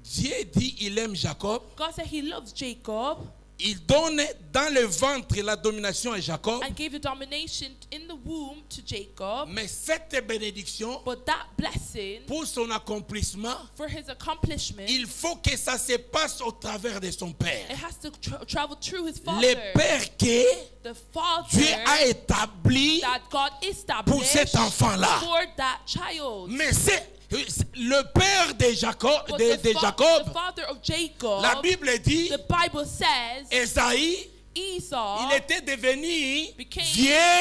Dieu dit il aime Jacob. God said he loves Jacob Il donne dans le ventre la domination à Jacob. and gave the domination in the womb to Jacob. Mais cette bénédiction, But that blessing, pour son accomplissement, for his accomplishment, il faut que ça se passe au travers de son père. it has to travel through his Le father. père que The father Dieu a établi that God pour established cet enfant-là. for that child. Mais c'est le père de Jacob, But de the Jacob. father of Jacob, La Bible dit, the Bible says, Esaïe, Esau il était devenu became vieux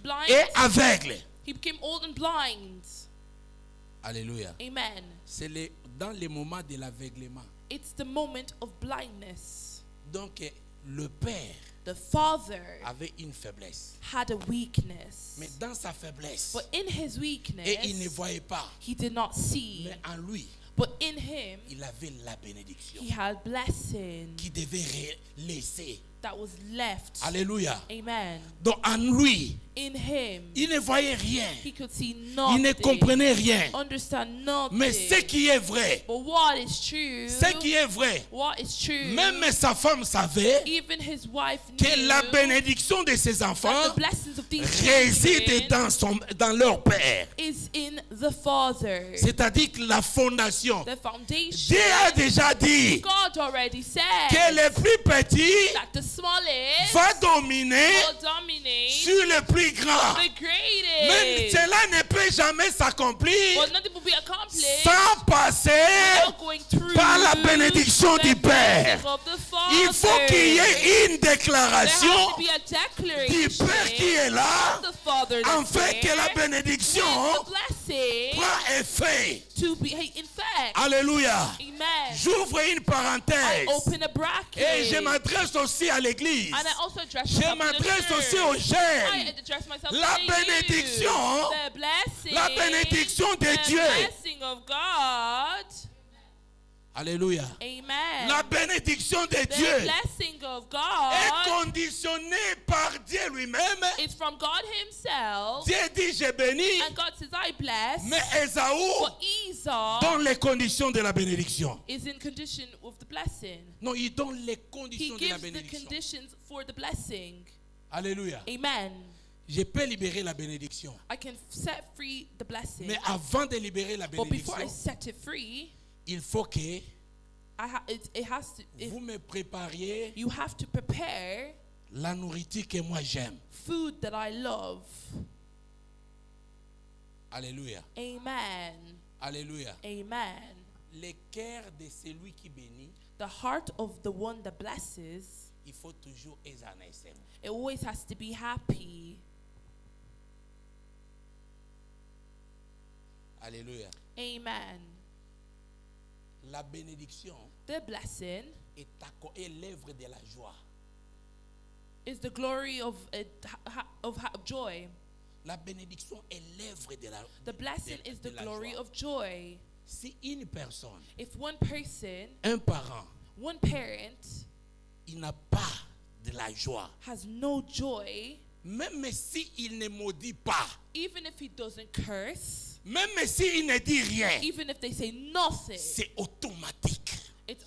blind. et aveugle. He became old and blind. Alléluia. Amen. C'est dans les moments de l'aveuglement. It's the moment of blindness. Donc, Le père The father avait une faiblesse. had a weakness. Mais dans sa faiblesse, But in his weakness, et il ne voyait pas, he did not see. mais en lui, But in him, il avait la bénédiction he had blessing qui devait laisser. that was left. Alléluia. Amen. Donc en lui, In him, il ne voyait rien. he could see Il nothing. ne comprenait rien. Understand nothing. Mais ce qui est vrai, But what is true? ce qui est vrai, What is true? même sa femme savait Even his wife que knew la bénédiction de ses that enfants the blessings of these réside children dans leur père. is in the father. C'est-à-dire que la fondation, The foundation. Dieu a déjà dit God already said que le plus petit that the smallest va dominer will dominate sur le plus grand. the greatest. Même cela ne peut jamais s'accomplir But nothing will be accomplished sans passer without going through par la bénédiction the du Père. blessing of the Il faut qu'il y Father. ait une There déclaration has to be a du Père qui est là, declaration of the Father that's afin que la there bénédiction with the blessing prend effet. to be in fact. Alléluia. Amen. J'ouvre une I parenthèse. open a bracket. Et je m'adresse aussi à l'église. And I also address Je myself to the m'adresse church. aussi aux I jeunes. address myself La to bénédiction, you. The blessing, la bénédiction de the Dieu. blessing of God. Alléluia. Amen. La bénédiction de The Dieu blessing of est God conditionnée par Dieu lui-même. is from God himself. Dieu dit je bénis, And God says, I bless. mais Ésaü But Esau donne les conditions de la bénédiction. is in condition with the blessing. Non, il donne les He conditions de la gives the bénédiction. conditions for the blessing. Alléluia. Amen. Je peux libérer la bénédiction. I can set free the blessing. Mais avant de libérer la But before I bénédiction, set it free, il faut que it has to. vous me prépariez You have to prepare la nourriture que moi j'aime. food that I love. Alléluia. Amen. Alléluia. Amen. Le cœur de celui qui bénit, The heart of the one that blesses, il faut toujours exercer. it always has to be happy. Alléluia. Amen. La bénédiction The blessing est l'œuvre de la joie. is the glory of joy. La bénédiction est l'œuvre de la The blessing is the de la glory joie. of joy. Si une personne, If one person, un parent, one parent il n'a pas de la joie, has no joy, même si il ne maudit pas, even if he doesn't curse, même si il ne dit rien, even if they say nothing, c'est automatique. it's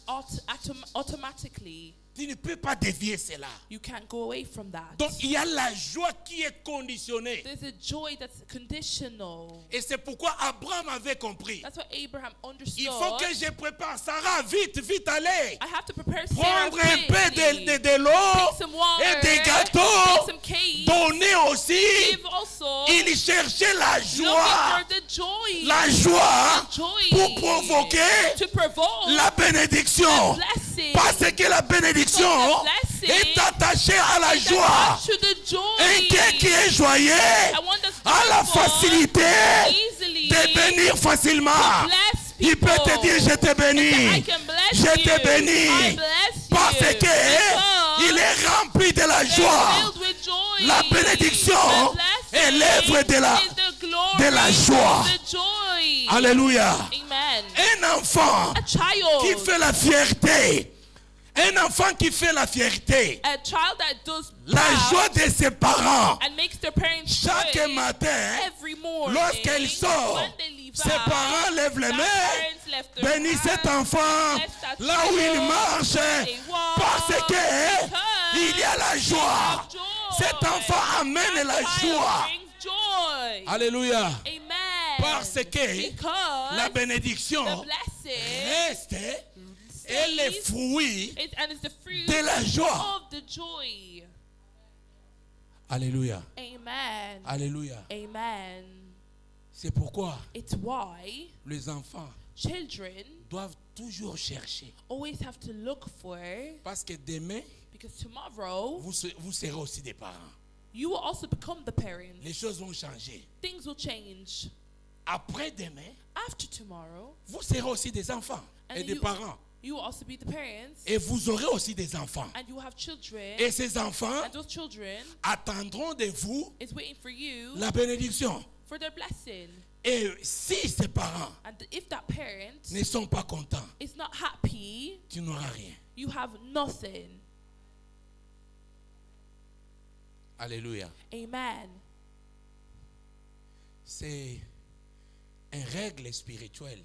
automatically, Tu ne peux pas dévier cela. you can't go away from that. Donc il y a la joie qui est conditionnée. There's a joy that's conditional. Et c'est pourquoi Abraham avait compris. That's what Abraham understood. Il faut que je prépare Sarah, vite, vite, allez. I have to prepare Sarah Prendre un peu quickly. de l'eau Take some water, et des take gâteaux. some cake, Donner aussi. give also, Il cherchait la looking joie. for the joy, La joie the joy pour provoquer to provoke la bénédiction. the blessing. Parce que la bénédiction The blessing est attachée à la is joie. attached to the joy. Un cœur qui est joyeux I want us to a la joyful, facilité easily de bénir facilement. bless Il peut people. te dire je te I bénis. can bless Je you. te bénis. I bless Parce you. que Because il est rempli de la they're joie. filled with joy. La bénédiction The blessing est l'œuvre de la- is the glory de la joie. of the joy. Alléluia. Amen. Un enfant A child. qui fait la fierté. Un enfant qui fait la fierté. A child that does La proud joie de ses parents. and makes their parents Chaque joy matin, every morning. lorsqu'elle sort, when they leave ses out, parents lèvent les their mains. parents lift their Bénis cet hands, enfant bless that là où il child, marche. they walk, Parce que il y a la joie. joy. Cet enfant amène la That joie. child brings joy. Alléluia. Amen. Parce que Because la bénédiction the blessing reste et les fruits and it's the fruit de la joie. of the joy. Alléluia. Amen. Alléluia. Amen. C'est pourquoi It's why les enfants children doivent toujours chercher. always have to look for, Parce que demain, because tomorrow vous serez aussi des parents. you will also become the parents. Les choses vont changer. Things will change. Après demain, After tomorrow, vous serez aussi des enfants et And des you- parents. You will also be the parents. Et vous aurez aussi des enfants. And you will have children. Et ces enfants And those children attendront de vous is waiting for you la bénédiction. for their blessing. Et si ces parents And if that parent ne sont pas contents, is not happy, tu n'auras rien. you have nothing. Alléluia. Amen. C'est une règle spirituelle.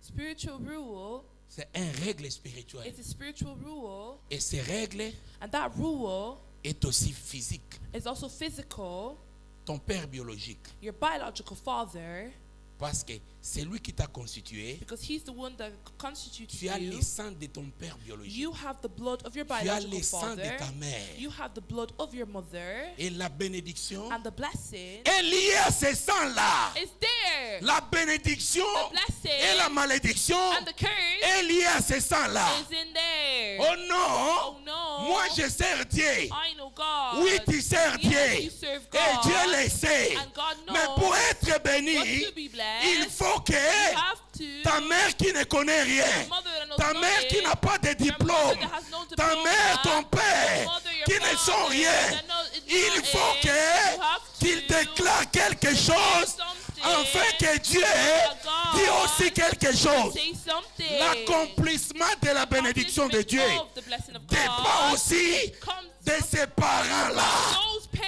Spiritual rule C'est une règle spirituelle. is a spiritual rule, Et ces règles and that rule est aussi physique. is also physical. Ton père biologique. Your biological father, Parce que c'est lui qui t'a constitué. because he's the one that constitutes Tu as you. le sang de ton père biologique. You have the blood of your Tu as biological le sang de father. ta mère. You have the blood of your mother. Et la bénédiction And the blessing est liée à ce sang-là. is there. La bénédiction The blessing et la malédiction and the curse est liée à ce sang-là. is in there. Oh non! Oh no. Moi je sers Dieu. I know God. Oui, tu sers Yes, Dieu. you serve Et God. Dieu le sait. And God knows. Mais pour être béni, But to be blessed, il faut que you have to. ta mère qui ne connaît rien, Your mother that knows ta mère nothing, qui n'a pas de your diplôme, mother that has no ta diploma, mère, ton père, your mother, your qui ne father sont rien, that knows it's il not faut it. You have qu'il to déclare quelque chose something. afin que Dieu God dise aussi quelque chose. say something. L'accomplissement de la bénédiction de Dieu Of the blessing of dépend God aussi comes de ces parents-là, those parents.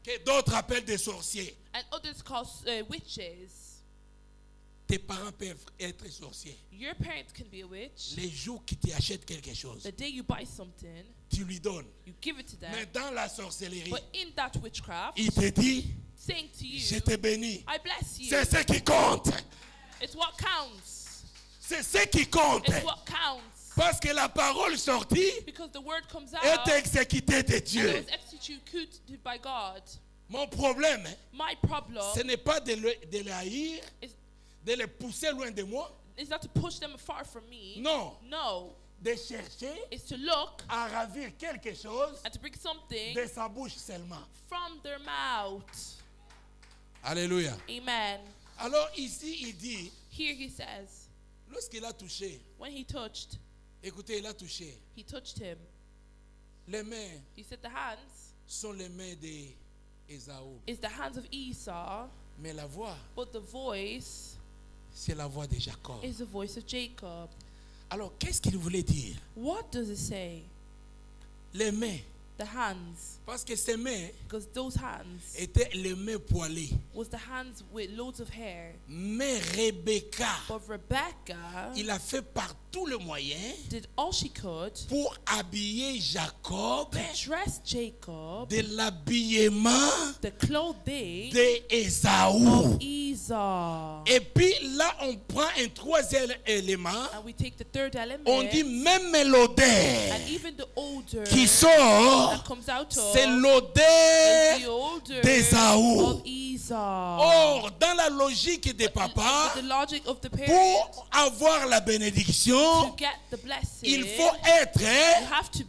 que d'autres appellent des sorciers. And others call witches. Tes parents peuvent être sorciers. Your parents can be a witch. Les jours qui t'achètent quelque chose, The day you buy something, tu lui donnes. you give it to them. Mais dans la sorcellerie, But in that witchcraft, il te dit, saying to je you, te bénis. I bless you. C'est ce qui compte. It's what counts. C'est ce qui compte. It's what counts. Parce que la parole sortie Because the word comes out est exécutée de and it Dieu. was executed by God. Mon problème, My problem ce n'est pas de les haïr, de les pousser loin de moi. is not to push them far from me. Non. No. De chercher It's to look à ravir quelque chose and to bring something de sa bouche seulement. from their mouth. Alléluia. Amen. Alors ici, il dit, Here he says, lorsqu'il a touché, when he touched écoutez, il a touché. him. Les mains He said the hands sont les mains d'Ésaü. is the hands of Esau, Mais la voix, but the voice c'est la voix de Jacob. is the voice of Jacob. Alors, qu'est-ce qu'il voulait dire? What does it say? Les mains. The hands. Parce que ces mains Because those hands étaient les mains poilées. was the hands with loads of hair. Mais Rebecca, But Rebecca il a fait par tous les moyens did all she could pour habiller Jacob to dress Jacob de l'habillement the clothing d'Ésaü. Esau. Et puis là, on prend un troisième élément. And we take the third element. On dit même l'odeur and even the odor qui sort, that comes out of c'est is the l'odeur odor d'Ésaü. of Esau. Or, dans la logique des papas, The logic of the parents, pour avoir la bénédiction, to get the blessing, il faut être, you have to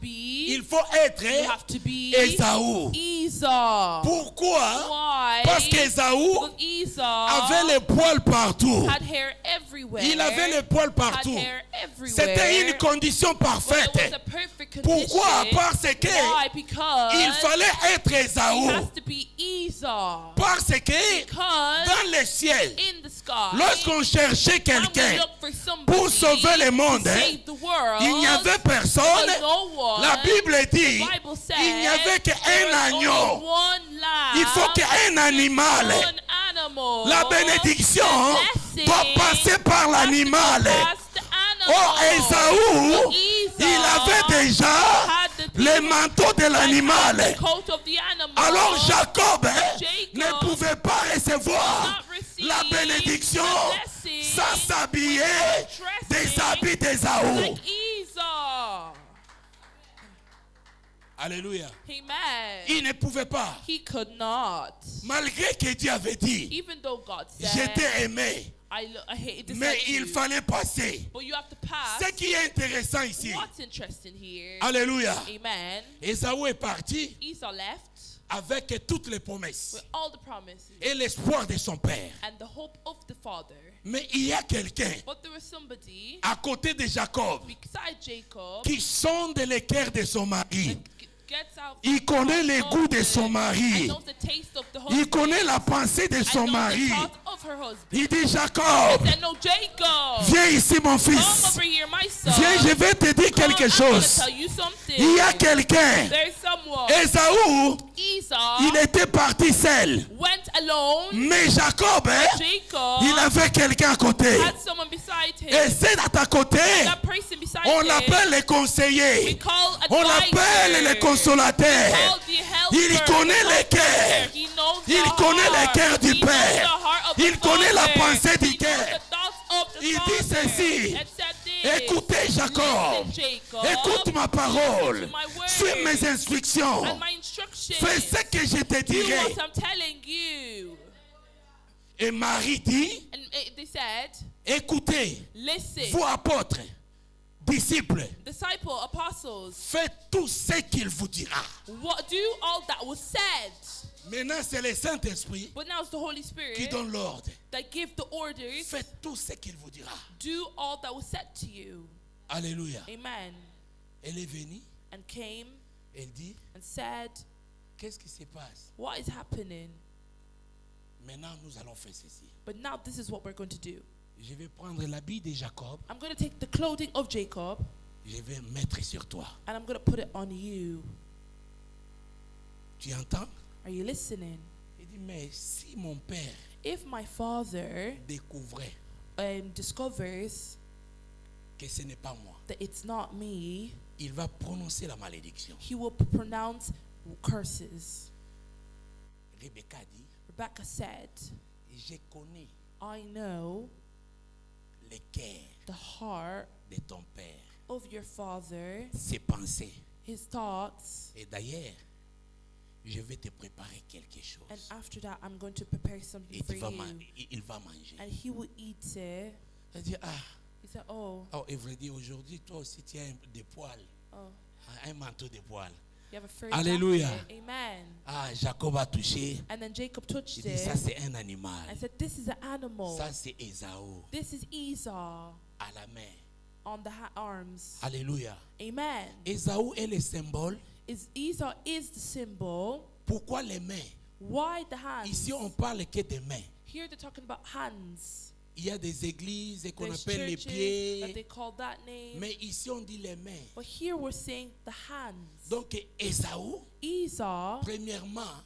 be Ésaü. Esau. Pourquoi? Why? Parce qu'Ésaü Because Esau avait les poils partout. had hair everywhere. Il avait les poils Had partout. hair everywhere. C'était une condition Well, it was parfaite. a perfect condition. Pourquoi? Parce que Why? Because il fallait être it Ésaü. has to be Esau. Parce que Because dans le ciel, in the sky, lorsqu'on cherchait when we quelqu'un look for somebody pour sauver le monde, to save the world, il n'y avait personne. there was no one. La Bible dit, The Bible said il n'y avait there qu'un was only agneau. one lamb, Il faut qu'un animal. one animal. La bénédiction The blessing doit passer par has to l'animal. pass the animal. Oh, Ésaü, So Esau il avait déjà had the le manteau de l'animal. the coat of the animal. Alors Jacob Jacob ne pouvait pas recevoir not receive la bénédiction the blessing sans s'habiller des habits d'Ésaü. like Esau. Alléluia. Amen. Il ne pouvait pas. He could not. Malgré que Dieu avait dit, Even though God je said, t'ai aimé, I hated this, mais il fallait passer. but you have to pass. Ce qui est intéressant ici, What's interesting here? Alléluia. Amen. Ésaü est parti Esau left. avec toutes les promesses with all the promises et l'espoir de son père. and the hope of the father. Mais il y a quelqu'un But there was somebody à côté de Jacob beside Jacob qui sonde le cœur de son mari. gets out Il connaît les goûts de son and mari. knows the taste of the Il husband connaît la pensée de and son knows mari. the thought of her husband. Il dit, Jacob, Said, no, Jacob, viens ici mon come fils. over here, my son. Viens, je vais te dire Come, quelque I'm gonna chose. tell you something. Il y a quelqu'un. There's someone. Ésaü, Esau il était parti seul. went alone. Mais Jacob, Jacob il avait quelqu'un à côté. had someone beside him. Et c'est à ta côté. That person beside On him, l'appelle les we conseillers. call On l'appelle les advisor. consolateurs. Call the helper. Il connaît les cœurs. He knows the Il connaît les heart. cœur du He knows Père. the heart of Il the connaît la Father. pensée du He knows cœur. the thoughts of the Il dit Father. ceci. And said this. Écoutez Jacob. Listen, Jacob. Écoute ma parole. Listen to my word. Suis mes instructions. And my instructions. Fais ce que je te Do dirai. what I'm telling you. Et Marie dit, And they said, écoutez, listen, vous apôtres, disciples, disciple, apostles, faites tout ce qu'il vous dira. what do all that was said. Maintenant, c'est le Saint-Esprit But now it's the Holy qui Spirit donne l'ordre. that give the orders. Faites tout ce qu'il vous dira. Do all that was said to you. Alléluia. Amen. Elle est venue, And came elle dit, and said, qu'est-ce qui se passe? what is happening? Maintenant, nous allons faire ceci. But now this is what we're going to do. Je vais prendre l'habit de Jacob, I'm going to take the clothing of Jacob je vais mettre sur toi. and I'm going to put it on you. Tu entends? Are you listening? Il dit, mais si mon père If my father découvrait discovers que ce n'est pas moi, that it's not me, il va prononcer la malédiction. he will pronounce curses. Rebecca dit, Rebecca said, je connais I know le cœur the heart de ton père, of your father, ses pensées. his thoughts, Et d'ailleurs, je vais te préparer quelque chose. and after that I'm going to prepare something Et for tu vas you. il va manger. And he will eat it. Elle dit, He said, oh, il veut dire aujourd'hui, toi aussi tu as des poils, oh, un manteau de poils. you have a furry Alléluia. jacket. Amen. Jacob a touché. And then Jacob touched Il dit, ça it c'est un animal. and said, this is an animal. Ça c'est Ésaü This is Esau à la main. on the arms. Alléluia. Amen. Ésaü est le symbole. Esau is the symbol. Pourquoi les mains? Why the hands? Ici on parle que des mains. Here they're talking about hands. Il y a des églises qu'on There's appelle les churches that they pieds. call that name. Mais ici on dit les mains. But here we're saying the hands. Donc Ésaü, Esau premièrement,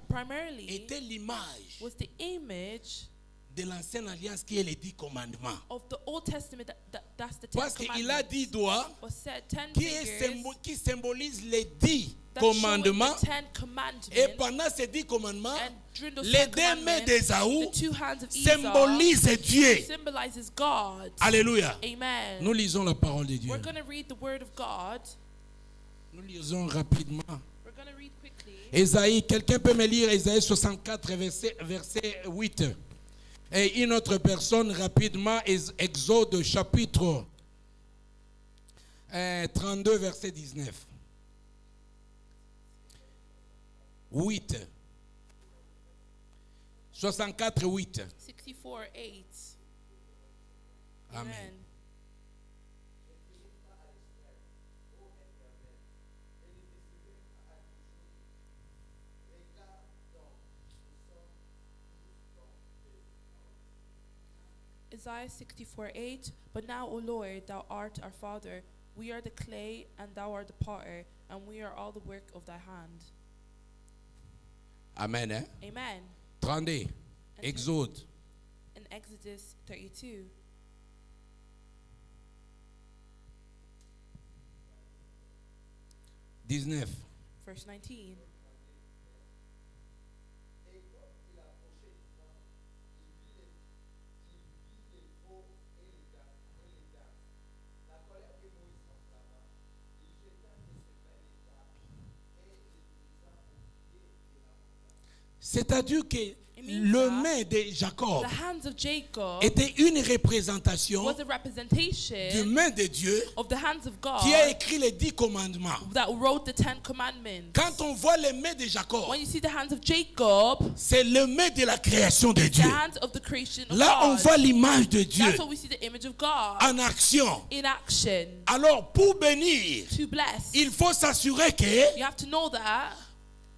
primarily était l'image was the image de l'ancienne alliance qui est les 10 commandements. of the Old Testament. That's the Ten Parce qu'il a Commandments. 10 doigts Was said 10 qui symbolisent les 10 that's showing commandements. the 10 commandments. Et pendant ces 10 commandements, And during those les 10 deux mains commandments, d'Ésaü the two hands of Esau symbolisent Dieu. symbolizes God. Alléluia. Amen. Nous lisons la parole de Dieu. We're going to read the word of God. Nous lisons rapidement. We're going to read quickly. Ésaïe, quelqu'un peut me lire Ésaïe 64, verset 8. Et une autre personne, rapidement, Exode chapitre 32, verset 19. 8. 64, 8. 64, 8. Amen. Isaiah 64, 8. But now, O Lord, thou art our Father. We are the clay, and thou art the potter, and we are all the work of thy hand. Amen. Hein? Amen. 32. Exode. In Exodus 32. Verse 19. C'est-à-dire que le main de Jacob the hands of Jacob était une représentation was a representation du main de Dieu of the hands of God qui a écrit les 10 commandements. that wrote the 10 commandments. Quand on voit les mains de Jacob, When you see the hands of Jacob, c'est le main de la création de the Dieu. hands of the creation of Là, on God. voit l'image de Dieu That's what we see, the image of God en action. in action. Alors, pour bénir, To bless, il faut s'assurer que you have to know that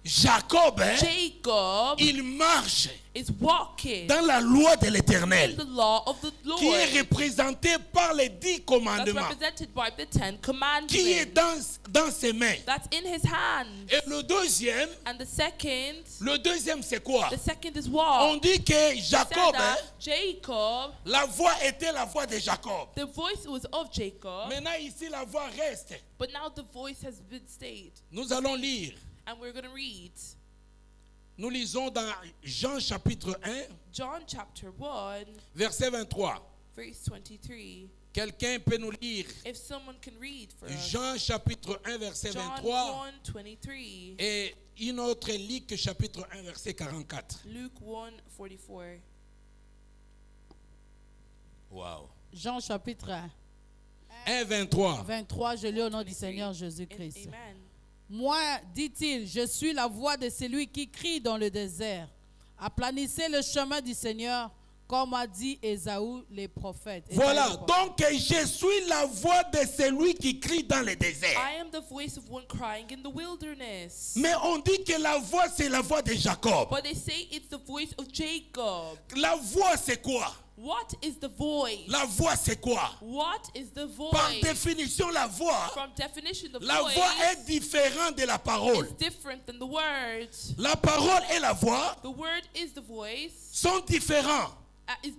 Jacob, Jacob il marche is walking dans la loi de in l'Éternel, the law of the Lord. qui est représenté par les 10 That's commandements, represented by the 10 commandments. qui est dans ses mains. That's in his hand. Et le deuxième c'est quoi? The second is On what? dit que Said Jacob, that Jacob, la voix était la voix de Jacob. the voice was of Jacob, Maintenant ici, la voix reste. but now the voice has been stayed. Nous allons lire. And we're going to read Nous lisons dans Jean chapitre 1, John chapter 1, verset 23. verse 23. Quelqu'un peut nous lire If someone can read for us. Jean chapitre 1, verset John 23 1, 23. et une autre Luc chapitre 1, verset 44. Luke 1, 44. Wow. Jean chapitre 1, 23. 23, je lis au nom du Seigneur Jésus-Christ. Amen. Moi, dit-il, je suis la voix de celui qui crie dans le désert. Aplanissez le chemin du Seigneur, comme a dit Ésaü les prophètes. Voilà, donc je suis la voix de celui qui crie dans le désert. I am the voice of one crying in the wilderness. Mais on dit que la voix, c'est la voix de Jacob. But they say it's the voice of Jacob. La voix, c'est quoi? What is the voice? La voix, c'est quoi? What is the Par voice? définition, la voix, From definition, the la voice voix est différente de la parole. is different than the words. La parole et la voix The word is the voice. sont différents.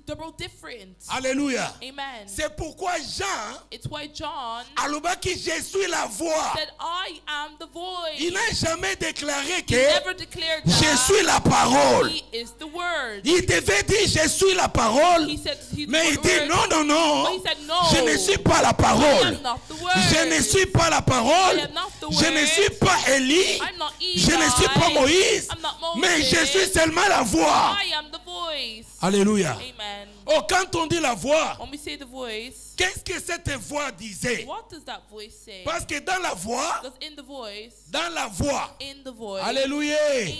They're both different. Alléluia. Amen. C'est pourquoi Jean, It's why John alobaki, je suis la voix. said, I am the voice. Il n'a jamais déclaré He que never declared je that suis la parole. he is the word. Il devait dire je suis la parole. He said he's Mais il the dit word. non, non, non. But he said, no, Je ne suis pas la I parole. am not the word. Je ne suis pas la parole. I am not the Je ne word. suis pas Élie. I'm not Eli. Je ne suis pas Moïse. I'm not Moses. Mais je suis seulement la voix. I am the voice. Alléluia. Amen. Oh, quand on dit la voix, When we say the voice, qu'est-ce que cette voix disait? what does that voice say? Parce que dans la voix, Because in the voice, Alléluia.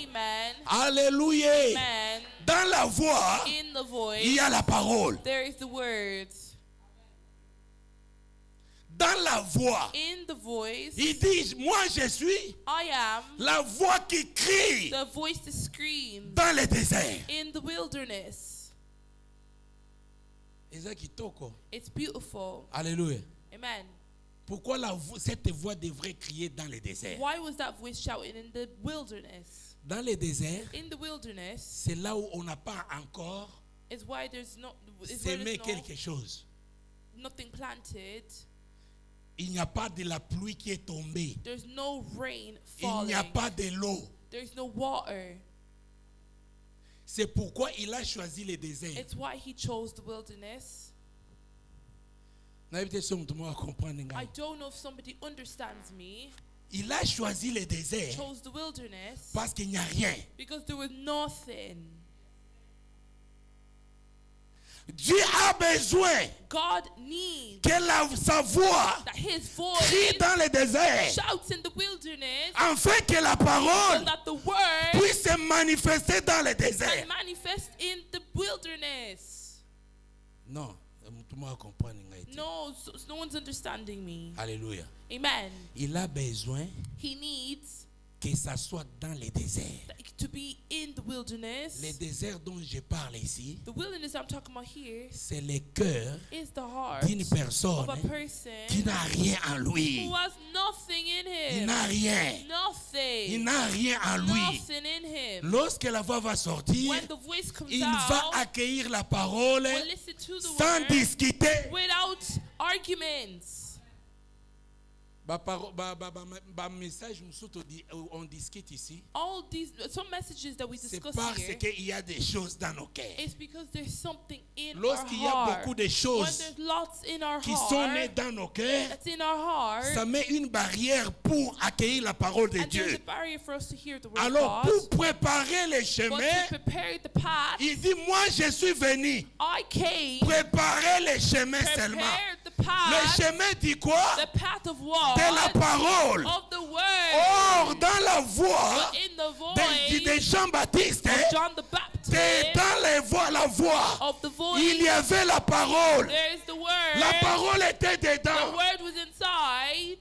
Amen. Alléluia. Amen. Dans la voix, In the voice, il y a la parole. there is the words. Dans la voix, In the voice, il dit, moi je suis I am la voix qui crie the voice to scream dans le désert. in the wilderness. It's beautiful. Alléluia. Amen. Pourquoi cette voix devrait crier dans le désert? Why was that voice shouting in the wilderness? Dans le désert, In the wilderness c'est là où on n'a pas encore is why there's no is where semé there's quelque chose. nothing planted. Il n'y a pas de la pluie qui est tombée. There's no rain Il falling. n'y a pas de l'eau. There's no water. C'est pourquoi il a choisi le désert. It's why he chose the wilderness. I I don't know if somebody understands me. Il a choisi le désert Chose the wilderness parce qu'il n'y a rien. because there was nothing. Dieu a besoin God needs que sa voix that his crie voice dans le désert shouts in the wilderness afin que la so parole that the word puisse se manifester dans le désert. can manifest in the wilderness. Non, tout le monde comprend. No, no one's understanding me. Alléluia. Amen. Il a besoin He needs que ça soit dans le désert. to be in the wilderness. Le désert dont je parle ici, The wilderness I'm talking about here c'est le cœur is the heart d'une personne of a person qui n'a rien en lui. who has nothing in Il him. n'a rien. Il Nothing. n'a rien en lui. Nothing in him. Lorsque la voix va sortir, When the voice comes il va out, accueillir la parole we'll listen to the sans word discuter. without arguments. message on discute ici. All these, some messages that we C'est discuss parce here, qu'il y a des choses dans nos cœurs. it's because there's something in our Lorsqu'il y a heart. beaucoup de When choses there's lots in our qui sont nées heart, dans nos cœurs, that's in our heart, ça met une barrière pour accueillir la parole de and there's Dieu. a barrier for us to hear the word Alors, of God. pour préparer les But chemins, to prepare the path, il dit, moi je suis venu I came, préparer les chemins seulement. prepared the Le path, chemin dit quoi? the path of what? De la parole. Of the word. Or, dans la voix But in the de voice Jean-Baptiste, of John the Baptist, dans la voix, of the voice, il y avait la parole. there is the word. La parole était The dedans. word was inside.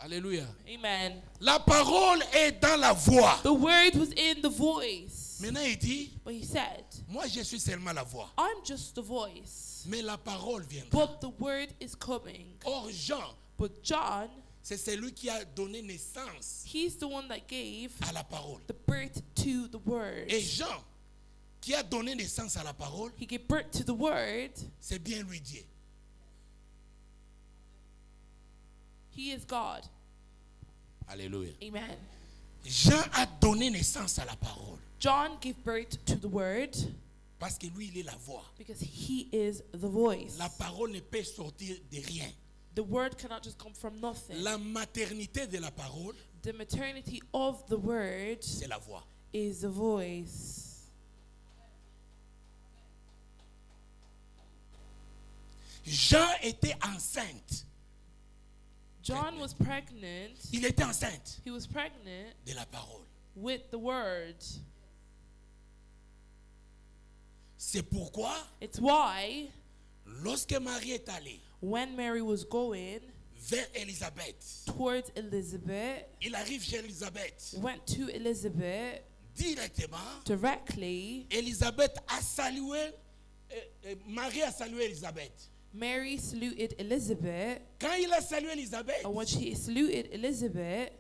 Alléluia. Amen. La parole est dans la voix. The word was in the voice. Maintenant, il dit, But he said, moi je suis seulement la voix. I'm just the voice. Mais la parole viendra. But the word is coming. Or, Jean, But John, c'est celui qui a donné naissance he's the one that gave à la parole. the birth to the word. Et Jean, qui a donné naissance à la parole, He gave birth to the word. c'est bien lui Dieu. He is God. Alléluia. Amen. Jean a donné naissance à la parole. John gave birth to the word Parce que lui, il est la voix. because he is the voice. La parole ne peut sortir de rien. The word cannot just come from nothing. La maternité de la parole, The maternity of the word c'est la voix. is the voice. Jean était enceinte. John was pregnant. Il était enceinte He was pregnant de la parole. with the word. C'est pourquoi, It's why lorsque Marie est allée when Mary was going vers Élisabeth, towards Elizabeth, il arrive chez Élisabeth. went to Elizabeth Directement, directly, Élisabeth a salué, Marie a salué Élisabeth. Mary saluted Elizabeth. Quand il a salué Élisabeth, And when she saluted Elizabeth,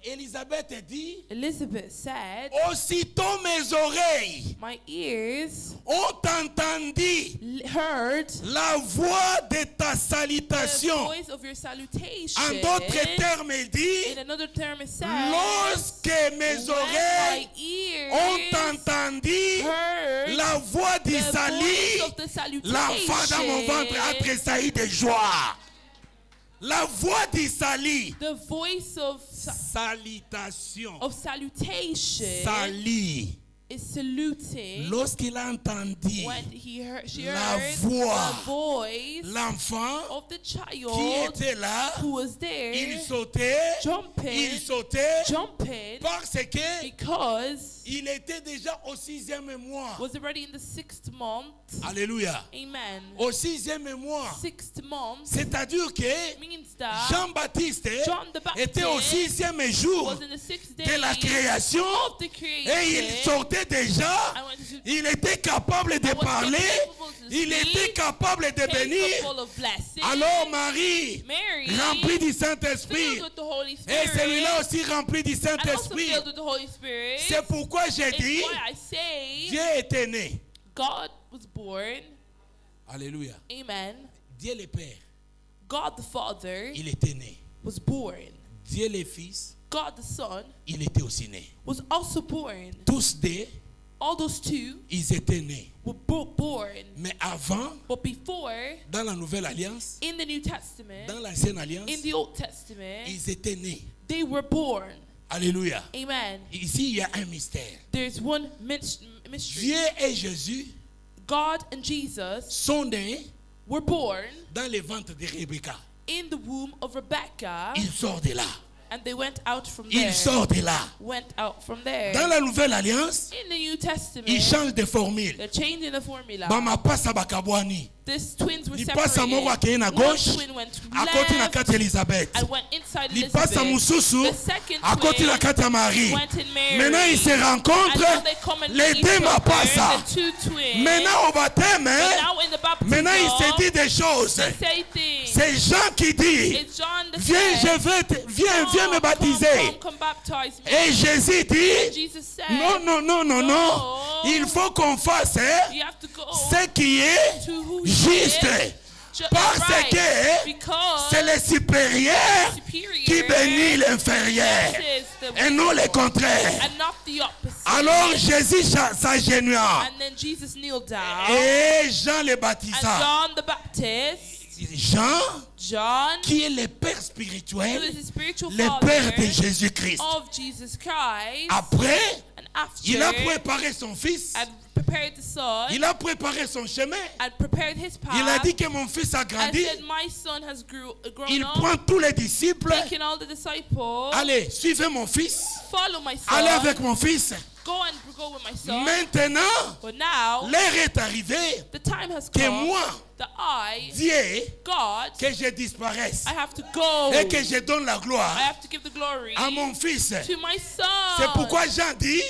Élisabeth a dit, Elizabeth said, aussitôt mes oreilles my ears ont entendu heard la voix de ta the salutation. voice of your salutation. En d'autres termes, il In dit, another term, it says, lorsque mes when oreilles my ears ont entendu heard la voix the voice d'Isalie, of the salutation, l'enfant dans mon ventre a tressailli de joie. La voix d'Isalie, the voice of salutation, salutation Sali. is saluting. Lorsqu'il a entendu When she la heard voix, the voice l'enfant of the qui child était là, who was there, il sautait, jumping, parce que because il était déjà au 6e mois. was already in the 6th month. Alléluia. Amen. Au 6e mois. 6th month C'est-à-dire que means that Jean-Baptiste John the Baptist était au 6e jour was in the 6th day de la création of the creation. et il sortait déjà, I went to il était capable de parler, il était capable de bénir. capable of blessing. Alors Marie, Mary, remplie du Saint-Esprit, filled with the Holy et Spirit, celui-là aussi rempli du and also Saint-Esprit. filled with the Holy Spirit. C'est pourquoi j'ai It's dit, why I say Dieu était né. God was born. Alléluia. Amen. Dieu le Père, God the Father il était né. was born. Dieu le Fils, God the Son il était aussi né. was also born. Tous deux, All those two ils étaient nés. were born. Mais avant, But before, dans la Nouvelle Alliance, in the New Testament, dans l'Ancienne Alliance, in the Old Testament, ils étaient nés. they were born. Alléluia. Amen. Ici, il y a un mystère. There's one mystery. Dieu et Jésus God and Jesus sont nés were born dans le ventre de Rebecca. in the womb of Rebecca, Il sort de là. and they went out from there. Il sort de là. Went out from there. Dans la Nouvelle Alliance, In the New Testament, il change de formule. they're changing the formula. Bama pasa bakabwani. These twins were Lipasa moko separated. akeye na One gauche, twin went akoti na left kati Elizabeth. and went inside Lipasa Elizabeth. mususu, The second akoti na twin kati ya Marie. went in Mary. Maintenant, ils se And now rencontrent. they come and Les meet deux each other, mapasa. the two twins. Maintenant, au baptême, But now in the baptism, maintenant, il se dit des choses. they say things. C'est Jean qui dit, It's John the viens, said, viens me baptiser. come baptize me. Et Jésus dit, Jesus said, non. Il faut qu'on fasse you have to go ce qui est to who juste. is Parce que c'est le supérieur qui bénit l'inférieur et non le contraire. Alors Jésus s'agenouilla et Jean le baptisa. Jean, qui est le père spirituel, le père de Jésus-Christ. Après, il a préparé son fils. Il a préparé son chemin. Il a dit que mon fils a grandi. Il prend tous les disciples. Allez, suivez mon fils. Allez avec mon fils. Maintenant, l'heure est arrivée que moi, Dieu, que je disparaisse et que je donne la gloire à mon fils. C'est pourquoi Jean dit,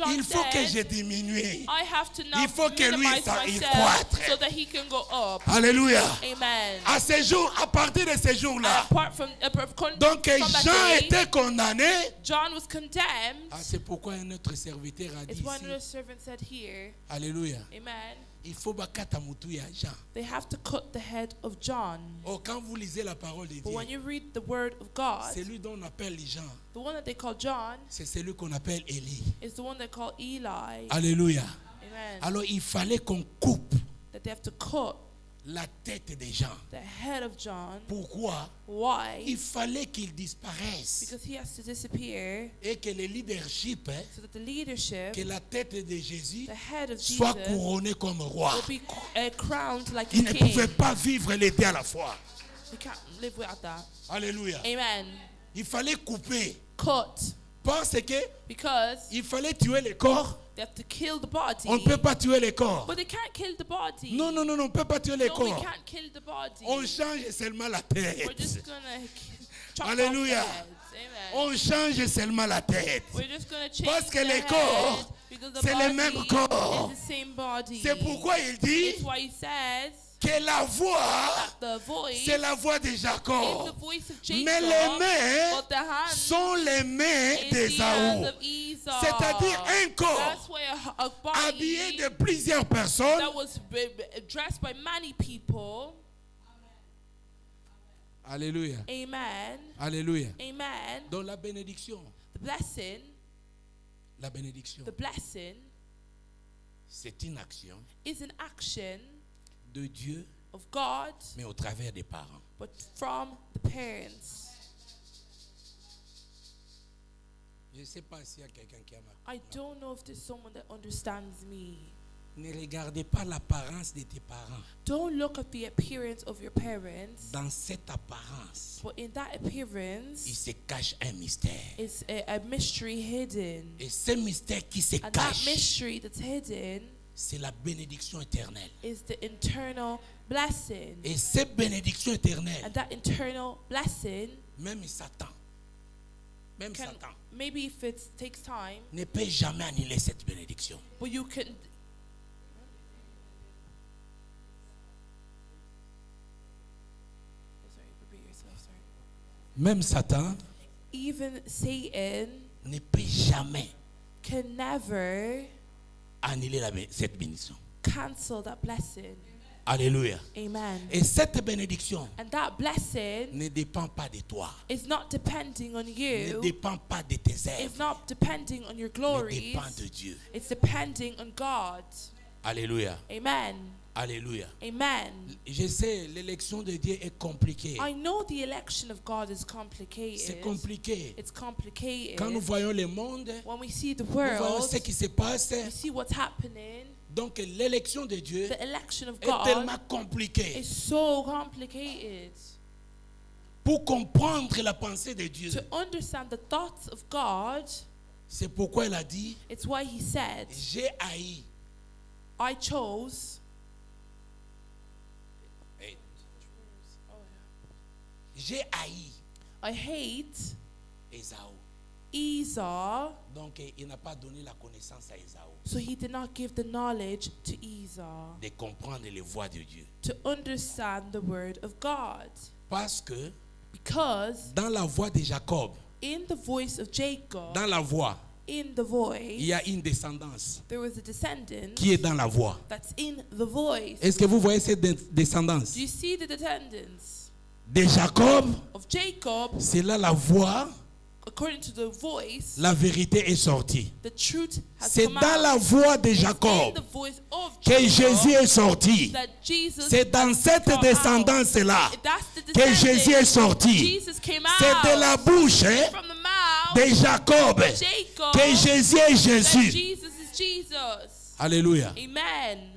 il faut que je diminue. Il faut que lui il croître. Alléluia. À ce jour, à partir de ce jour-là, donc Jean était condamné. C'est pourquoi un autre serviteur a dit ici, alléluia, il faut bakata mutu ya Jean. They have to cut the head of John. Oh, quand vous lisez la parole de Dieu, but when you read the word of God, celui dont on appelle Jean, the one that they call John, c'est celui qu'on appelle Élie. Is the one they call Eli. Alléluia. Amen. Alors il fallait qu'on coupe that they have to cut la tête de Jean. The head of John. Pourquoi? Why? Il fallait qu'il disparaisse. Because he has to disappear. Et que le leadership, so that the leadership, que la tête de Jésus, the head of soit Jesus, couronnée comme roi. will be crowned like il a ne king. pouvait pas vivre les deux à la fois. We can't live without that. Alléluia. Amen. Il fallait couper. Cut. Parce que because il fallait tuer le corps. They have to kill the body. On ne peut pas tuer le corps. But they can't kill the body. Non, non, non, on ne peut pas tuer le corps. We can't kill the body. On change seulement la tête. We're just gonna chop Alléluia. off the heads. On change seulement la tête. We're just gonna change parce que the le corps, c'est le même corps. C'est pourquoi il dit It's why he says que la voix, c'est la voix de Jacob. Mais les mains sont les mains d'Ésaü. C'est-à-dire un corps habillé de plusieurs personnes. That was dressed by many people. Alléluia. Amen. Alléluia. Amen. Donc la bénédiction. The blessing. La bénédiction. The blessing. C'est une action. Is an action. De Dieu, of God, mais au travers des parents. But from the parents. Je ne sais pas s'il y a quelqu'un qui a ma. I don't know if there's someone that understands me. Ne regardez pas l'apparence de tes parents. Don't look at the appearance of your parents. Dans cette apparence, but in that appearance, il se cache un mystère. It's a mystery hidden. Et ce mystère qui se and cache, that mystery that's hidden, c'est la bénédiction éternelle. Is the internal blessing. Et cette bénédiction éternelle, and that internal blessing, même Satan, Satan, maybe if it takes time, ne peut jamais annuler cette bénédiction. But you can. Même Satan, even Satan, ne peut jamais, can never annuler cette bénédiction. Cancel that blessing. Alléluia. Amen. Et cette bénédiction, and that blessing, ne dépend pas de toi. It's not depending on you. Ne dépend pas de tes œuvres. It's not depending on your glories. Ne dépend de Dieu. It's depending on God. Alléluia. Amen. Alléluia. Amen. Je sais, l'élection de Dieu est compliquée. I know the election of God is complicated. C'est compliqué. It's complicated. Quand nous voyons le monde, when we see the world, nous voyons ce qui se passe. We see what's happening. Donc l'élection de Dieu the election of est God tellement compliquée. It's so complicated. Pour comprendre la pensée de Dieu, to understand the thoughts of God, c'est pourquoi il a dit, it's why he said, j'ai haï. I chose. J'ai haï. I hate Esau. Donc il n'a pas donné la connaissance à Esau. So he did not give the knowledge to Esau. De comprendre les voies de Dieu. To understand the word of God. Parce que because dans la voix de Jacob, in the voice of Jacob, dans la voix, in the voice, il y a une descendance there was a descendant qui est dans la voix. that's in the voice. Est-ce que vous voyez cette descendance Do you see the descendants de Jacob? of Jacob? C'est là la voix, According to the voice, la vérité est sortie. the truth has C'est come dans out. la voix de It's in Jacob the voice of que Jacob Jésus est sorti. that Jesus C'est dans has cette brought descendance-là out. That's the que Jésus est descendant. sorti. Jesus came C'est de out la bouche from the mouth de Jacob of Jacob que Jésus est that Jésus. Jesus is Jesus. Alléluia. Amen.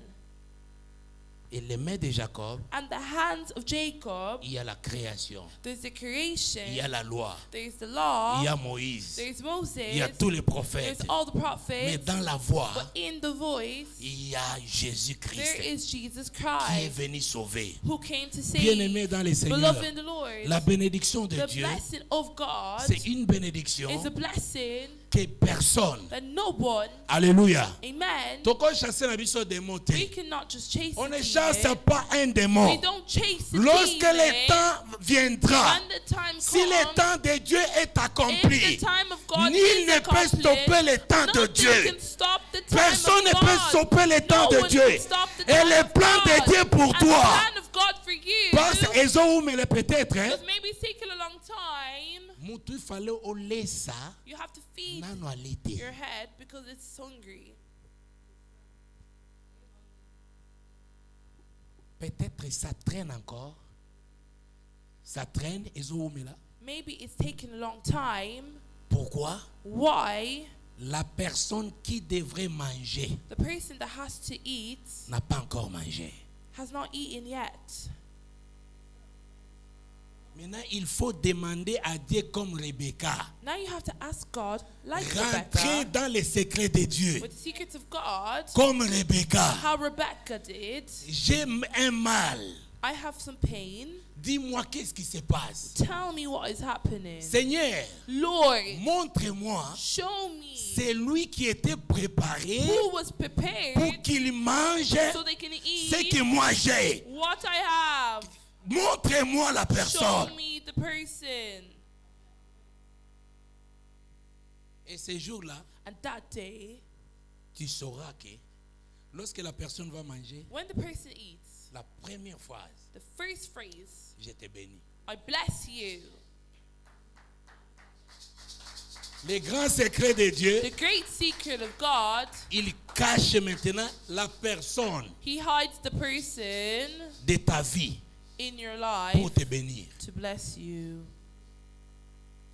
Et les mains de Jacob, And the hands of Jacob, il y a la création, there's the creation, il y a la loi, there's the law, il y a Moïse, there's Moses, il y a tous les there's prophètes. all the Mais prophets, dans la voix, but in the voice, il y a there Jésus-Christ is Jesus qui est Christ venu sauver. who came to Bien-aimé save. dans les Seigneurs, Beloved in the Lord, la bénédiction de the Dieu, blessing of God c'est une bénédiction is a blessing que personne, that no one, alléluia, amen, toko chasser na biso démon te. we cannot just chase On ne a chasse demon. pas un We démon. don't chase a Lorsque demon. le temps viendra, When the time si le comes, temps de Dieu est if the accompli, time of God nul is ne peut accomplished, stopper le temps de nothing Dieu. can stop the time Personne ne of peut God. stopper le temps No de one Dieu. can stop the Et time le of plan de God. Dieu pour And toi, the plan of God for you, parce qu'ils ont mais peut-être, hein, because maybe it's taken a long time, mutu il fallait au laisser you have to feed nano alite. your head because it's hungry. Peut-être ça traîne encore. Ça traîne, ils ont là. Maybe it's taken a long time. Pourquoi? Why? La personne qui devrait manger The person that has to eat n'a pas encore mangé. has not eaten yet. Maintenant, il faut demander à Dieu comme Rebecca. Now you have to ask God, like Rentrer Rebecca, dans les secrets de Dieu. with the secrets of God, Comme Rebecca. how Rebecca did. J'ai un mal. I have some pain. Dis-moi qu'est-ce qui se passe. Tell me what is happening. Seigneur, Lord, montre-moi show me celui qui était préparé who was pour prepared qu'il mange so they can ce eat que moi j'ai. what I have. Montre-moi la Show personne. me the person. Et ce jour-là, And that day, tu sauras que lorsque la personne va manger, when the person eats, la première phrase, the first phrase, je te bénis. I bless you. Les grands secrets de Dieu, The great secret of God, il cache maintenant la personne He hides the person de ta vie in your pour life te bénir. to bless you.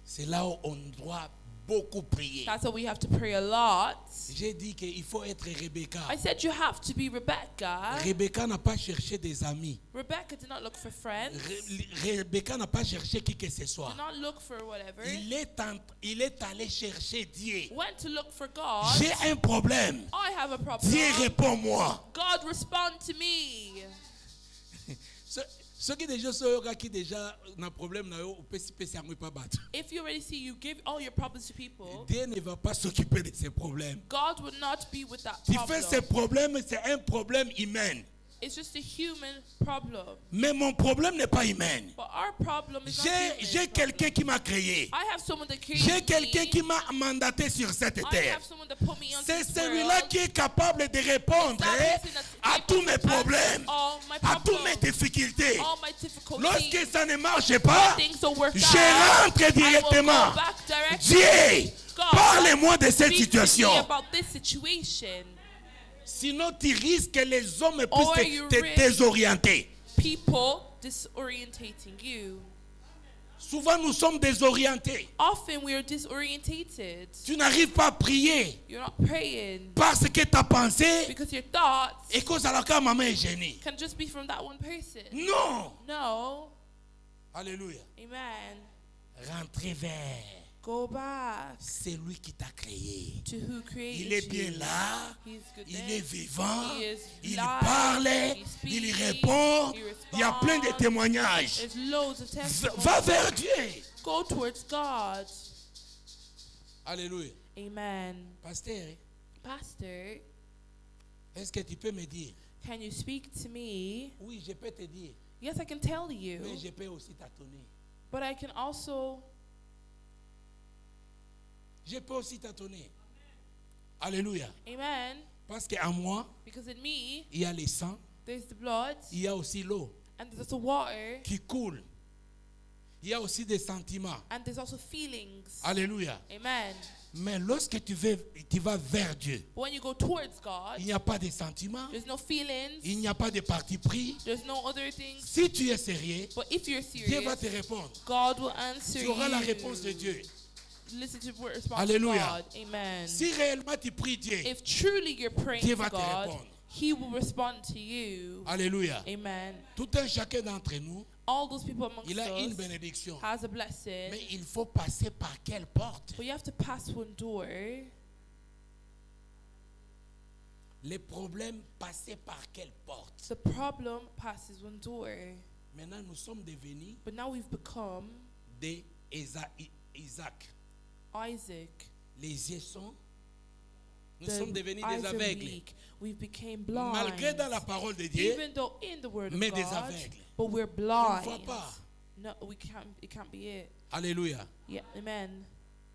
C'est là où on doit beaucoup prier. That's why we have to pray a lot. J'ai dit qu'il faut être Rebecca. I said you have to be Rebecca. Rebecca n'a pas cherché des amis. Rebecca did not look for friends. Rebecca n'a pas cherché qui que ce soit. Did not look for whatever. Il est allé chercher Dieu. Went to look for God. J'ai un problème. I have a problem. Dieu réponds-moi. God respond to me. Ceux qui déjà sont qui déjà un problème na yo peut pas battre. If you already see you give all your problems to people, Dieu ne va pas s'occuper de ces problèmes. God would not be with that Tu fais ces problem. problèmes, c'est un problème humain. It's just a human problem. Mais mon problème n'est pas humain. But our problem is not J'ai human quelqu'un problem. qui m'a créé. I have someone that created J'ai quelqu'un me. qui m'a mandaté sur cette I terre. have someone that put me on C'est this celui-là world. qui est capable de répondre That person that's à able tous to mes answer problèmes, all my à toutes problems, mes difficultés. all my difficulties. Lorsque ça ne marche pas, Things don't work je out, rentre I will directement. go back directly. Dieu, God, parle-moi de cette speak to me situation. about this situation. Sinon, tu risques que les hommes Or puissent you te risk- désorienter. People disorientating you. Souvent, nous sommes désorientés. Often we are disorientated. Tu n'arrives pas à prier You're not praying parce que ta pensée because your thoughts est cause à la cas maman est génie. can just be from that one person. Non. No. Alléluia. Amen. Rentrez vers Go back celui qui t'a créé. to who created Il est bien you. là. He's good Il there. est vivant, He is il live, parle, he il speaks, répond. he Il y a plein de responds. témoignages. There's loads of testimonies. Va vers Dieu. Go towards God. Alléluia. Amen. Pasteur, Pastor, est-ce que tu peux me dire? can you speak to me? Oui, je peux te dire. Yes, I can tell you, Mais je peux aussi tâtonner. but I can also Je peux aussi tâtonner. Alléluia. Amen. Parce qu'en moi, Because in me, il y a le sang, there's the blood, il y a aussi l'eau and there's also water, qui coule. Il y a aussi des sentiments. and there's also feelings. Alléluia. Amen. Mais lorsque tu vas vers Dieu, But when you go towards God, il n'y a pas de sentiments, there's no feelings, il n'y a pas de parti pris. there's no other things. Si tu es sérieux, But if you're Dieu va serious, te répondre. God will answer Tu auras la you. réponse de Dieu. Listen to the response Alléluia. of God. Amen. Si réellement tu pries Dieu, If truly you're praying Dieu to va te God, répondre. He will respond to you. Alléluia. Amen. Tout un chacun d'entre nous, All those people amongst il a une us bénédiction. has a blessing, Mais il faut passer par quelle porte? but you have to pass one door. Les problèmes passaient par quelle porte? The problem passes one door. Maintenant, nous sommes devenus But now we've become des Isaac. Isaac. Les yeux sont. Nous The sommes devenus eyes des are aveugles. weak. We became blind. Malgré dans la parole de Dieu, Even though in the word mais of des God, aveugles. but we're on ne blind. voit pas. No, we can't. It can't be it. Alléluia. Yeah, amen.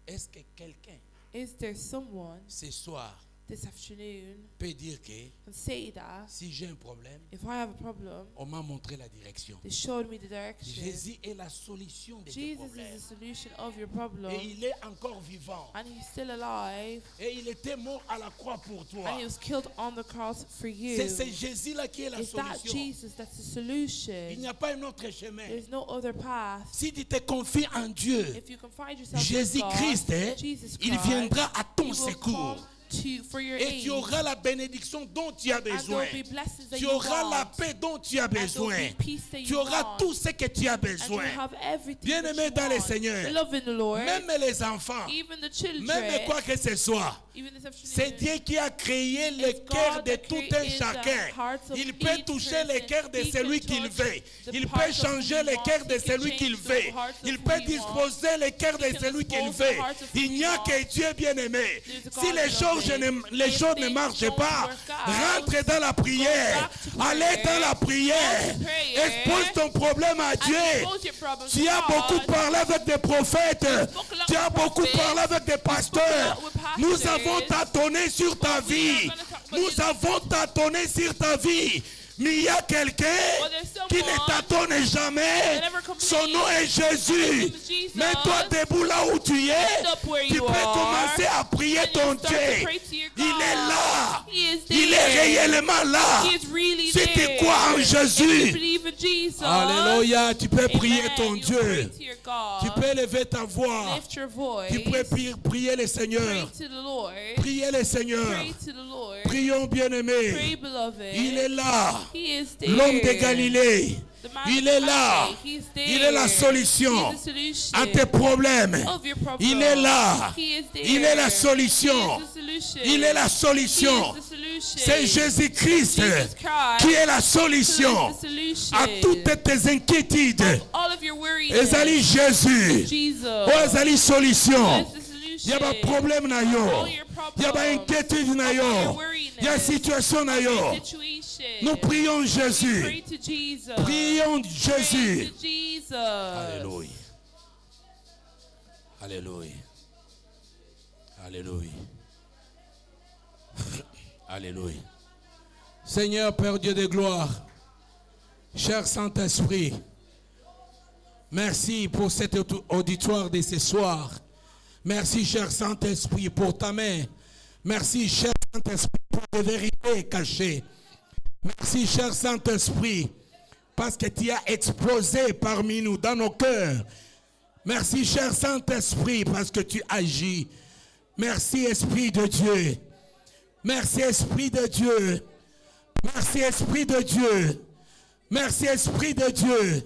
Est-ce que quelqu'un Is there someone ce soir this afternoon peut dire que can say that si j'ai un problème, if I have a problem, on m'a montré la direction? they showed me the direction. Jésus est la solution de tes Jesus problèmes. is the solution of your problem, Et il est encore vivant. and He's still alive, Et il était mort à la croix pour toi. and He was killed on the cross for you. C'est Jésus-là qui est la It's that solution. Jesus that's the solution. Il n'y a pas un autre chemin. There's no other path. Si tu te confies en Dieu, If you confide yourself in Jésus-Christ, God, Jesus il Christ, viendra à He ton will secours. come for your Et tu aid, auras la bénédiction dont tu as and there besoin. will be blessings that Tu you auras la want, paix dont tu as and there will besoin. be peace that Tu you auras want, tout ce que tu as and you besoin. have everything Bien-aimé that dans you le want. Seigneur, Beloved in the Lord, même les enfants, even the children, même quoi que ce soit, even this afternoon, c'est Dieu qui a créé le It's cœur God de that tout un created chacun. the hearts of Il peut each toucher le person. cœur de He celui can qu'il touch veut. the Il parts peut of changer who he le cœur wants. de He can celui qu'il change the veut. hearts of Il who peut he wants. disposer le cœur de He can celui qu'il dispose veut. the hearts of who Il n'y a he que wants. Dieu bien-aimé. There's a Si God les choses ne marchent pas, rentre dans la prière. Allez dans la prière. Expose ton problème à Dieu. Tu as beaucoup parlé avec des prophètes. Tu as beaucoup parlé avec des pasteurs. Nous avons tâtonné sur ta vie. Nous avons tâtonné sur ta vie. Mais il y a quelqu'un qui ne tâtonne jamais. Son nom est Jésus. Mets-toi debout là où tu es. Tu peux commencer à prier ton Dieu. Il est là. Il est réellement là. Si tu crois en Jésus, alléluia, tu peux prier ton Dieu. Tu peux lever ta voix. Tu peux prier le Seigneur. Priez le Seigneur. Prions bien-aimés. Il est là. L'homme de Galilée. Il est là. Il est la solution à tes problèmes. Il est là. Il est la solution. Il est la solution. C'est Jésus-Christ qui est la solution à toutes tes inquiétudes. Ezali Jésus. Oh, ezali solution. Il y a des problèmes na yo. Il y a des inquiétudes na yo. Il y a des situations na yo. Nous prions Jésus. Prions Jésus. Alléluia. Alléluia. Alléluia. Alléluia. Seigneur, Père Dieu de gloire, cher Saint-Esprit, merci pour cet auditoire de ce soir. Merci, cher Saint-Esprit, pour ta main. Merci, cher Saint-Esprit, pour les vérités cachées. Merci, cher Saint-Esprit, parce que tu as explosé parmi nous, dans nos cœurs. Merci, cher Saint-Esprit, parce que tu agis. Merci, Esprit de Dieu. Merci, Esprit de Dieu. Merci, Esprit de Dieu. Merci, Esprit de Dieu.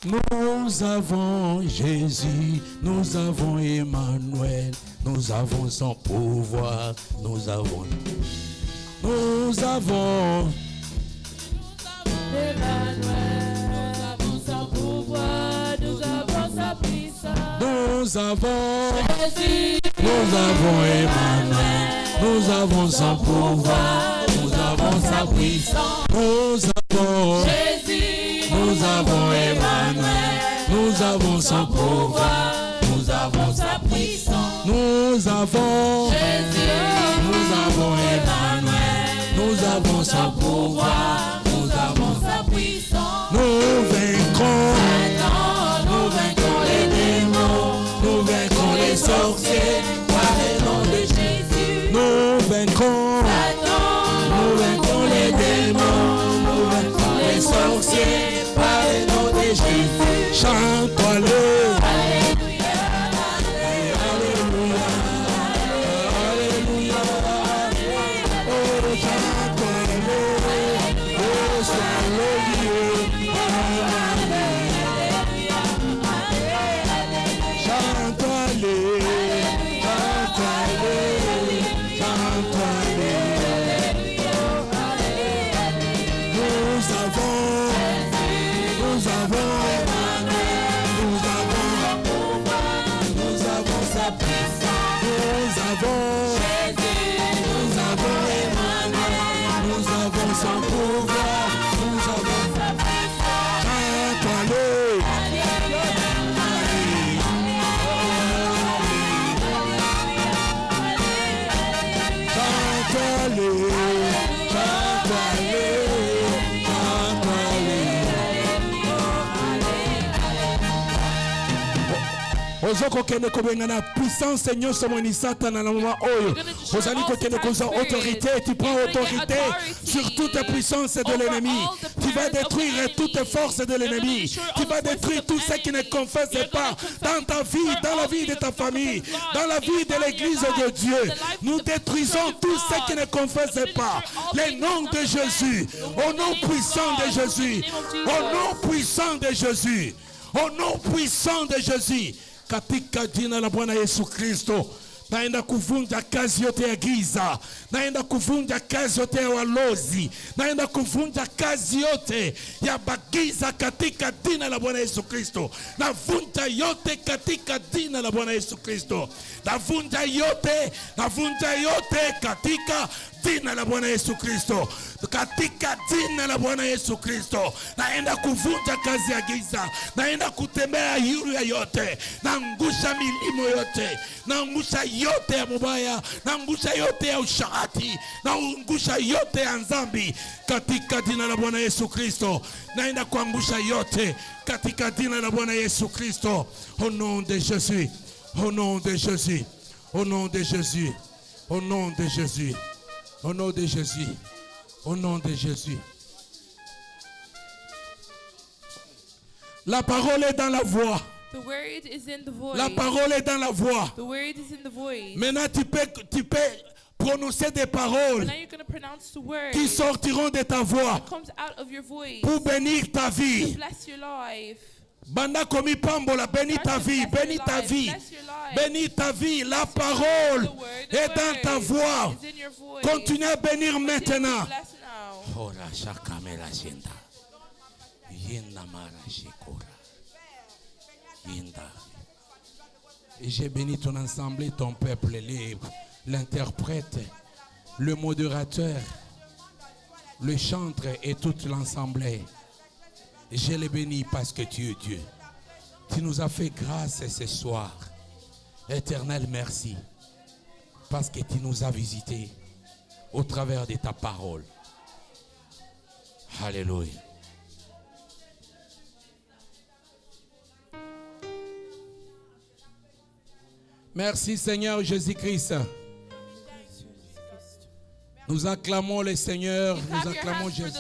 Nous avons Jésus, nous avons Emmanuel, nous avons son pouvoir, nous avons Emmanuel, nous avons son pouvoir, nous avons sa puissance. Nous avons Jésus, Nous avons Emmanuel. Nous avons son pouvoir. Nous avons sa puissance. Nous avons Jésus. Nous avons Emmanuel. Nous avons son pouvoir. Nous avons sa puissance. Nous avons Jésus. Nous avons Emmanuel. Nous avons son pouvoir. Nous avons sa puissance. Nous vaincrons. Nous vaincrons les démons. Nous vaincrons les sorciers. Par le nom de Jésus. Nous vaincrons. Nous vaincrons les démons. Nous vaincrons les sorciers. Par le nom de Jésus. Chante-le. Puissance Seigneur autorité, tu prends autorité sur toute puissance de l'ennemi. Tu vas détruire toutes forces de l'ennemi. Tu vas détruire tout ce qui ne confesse pas dans ta vie, dans la vie de ta famille, dans la vie de l'église de Dieu. Nous détruisons tout ce qui ne confesse pas. Le nom de Jésus, au nom puissant de Jésus, au nom puissant de Jésus, au nom puissant de Jésus. Katika jina la Bwana Yesu Kristo, naenda kuvunja kazi yote ya giza, naenda kuvunja kazi yote ya walozi, naenda kuvunja kazi yote ya bagiza katika jina la Bwana Yesu Kristo. Navunja yote katika jina la Bwana Yesu Kristo. Navunja yote katika jina la Bwana Yesu Kristo. Katika jina la Bwana Yesu Kristo, naenda kuvunja kazi ya giza, naenda kutembea yuru ya yote, naangusha milimo yote, naangusha yote ya mubaya, naangusha yote ya ushahati, naangusha yote ya nzambi katika jina la Bwana Yesu Kristo. Naenda kuangusha yote katika jina la Bwana Yesu Kristo. Au nom de Jésus, au nom de Jésus, au nom de Jésus, au nom de Jésus, au nom de Jésus. Au nom de Jésus. La parole est dans la voix. The word is in the voice. La parole est dans la voix. The word is in the voice. Maintenant, tu peux prononcer des paroles now you're going to pronounce the word qui sortiront de ta voix that comes out of your voice pour bénir ta vie. to bless your life. Banda komi pambola, bénis ta vie, bénis ta vie, bénis ta vie. La parole est dans ta voix. Continue à bénir maintenant. Et j'ai béni ton assemblée, ton peuple, l'interprète, le modérateur, le chantre et toute l'assemblée. Je les bénis parce que tu es Dieu. Tu nous as fait grâce ce soir. Éternel, merci. Parce que tu nous as visités au travers de ta parole. Alléluia. Merci Seigneur Jésus-Christ. Nous acclamons le Seigneur, nous acclamons Jésus.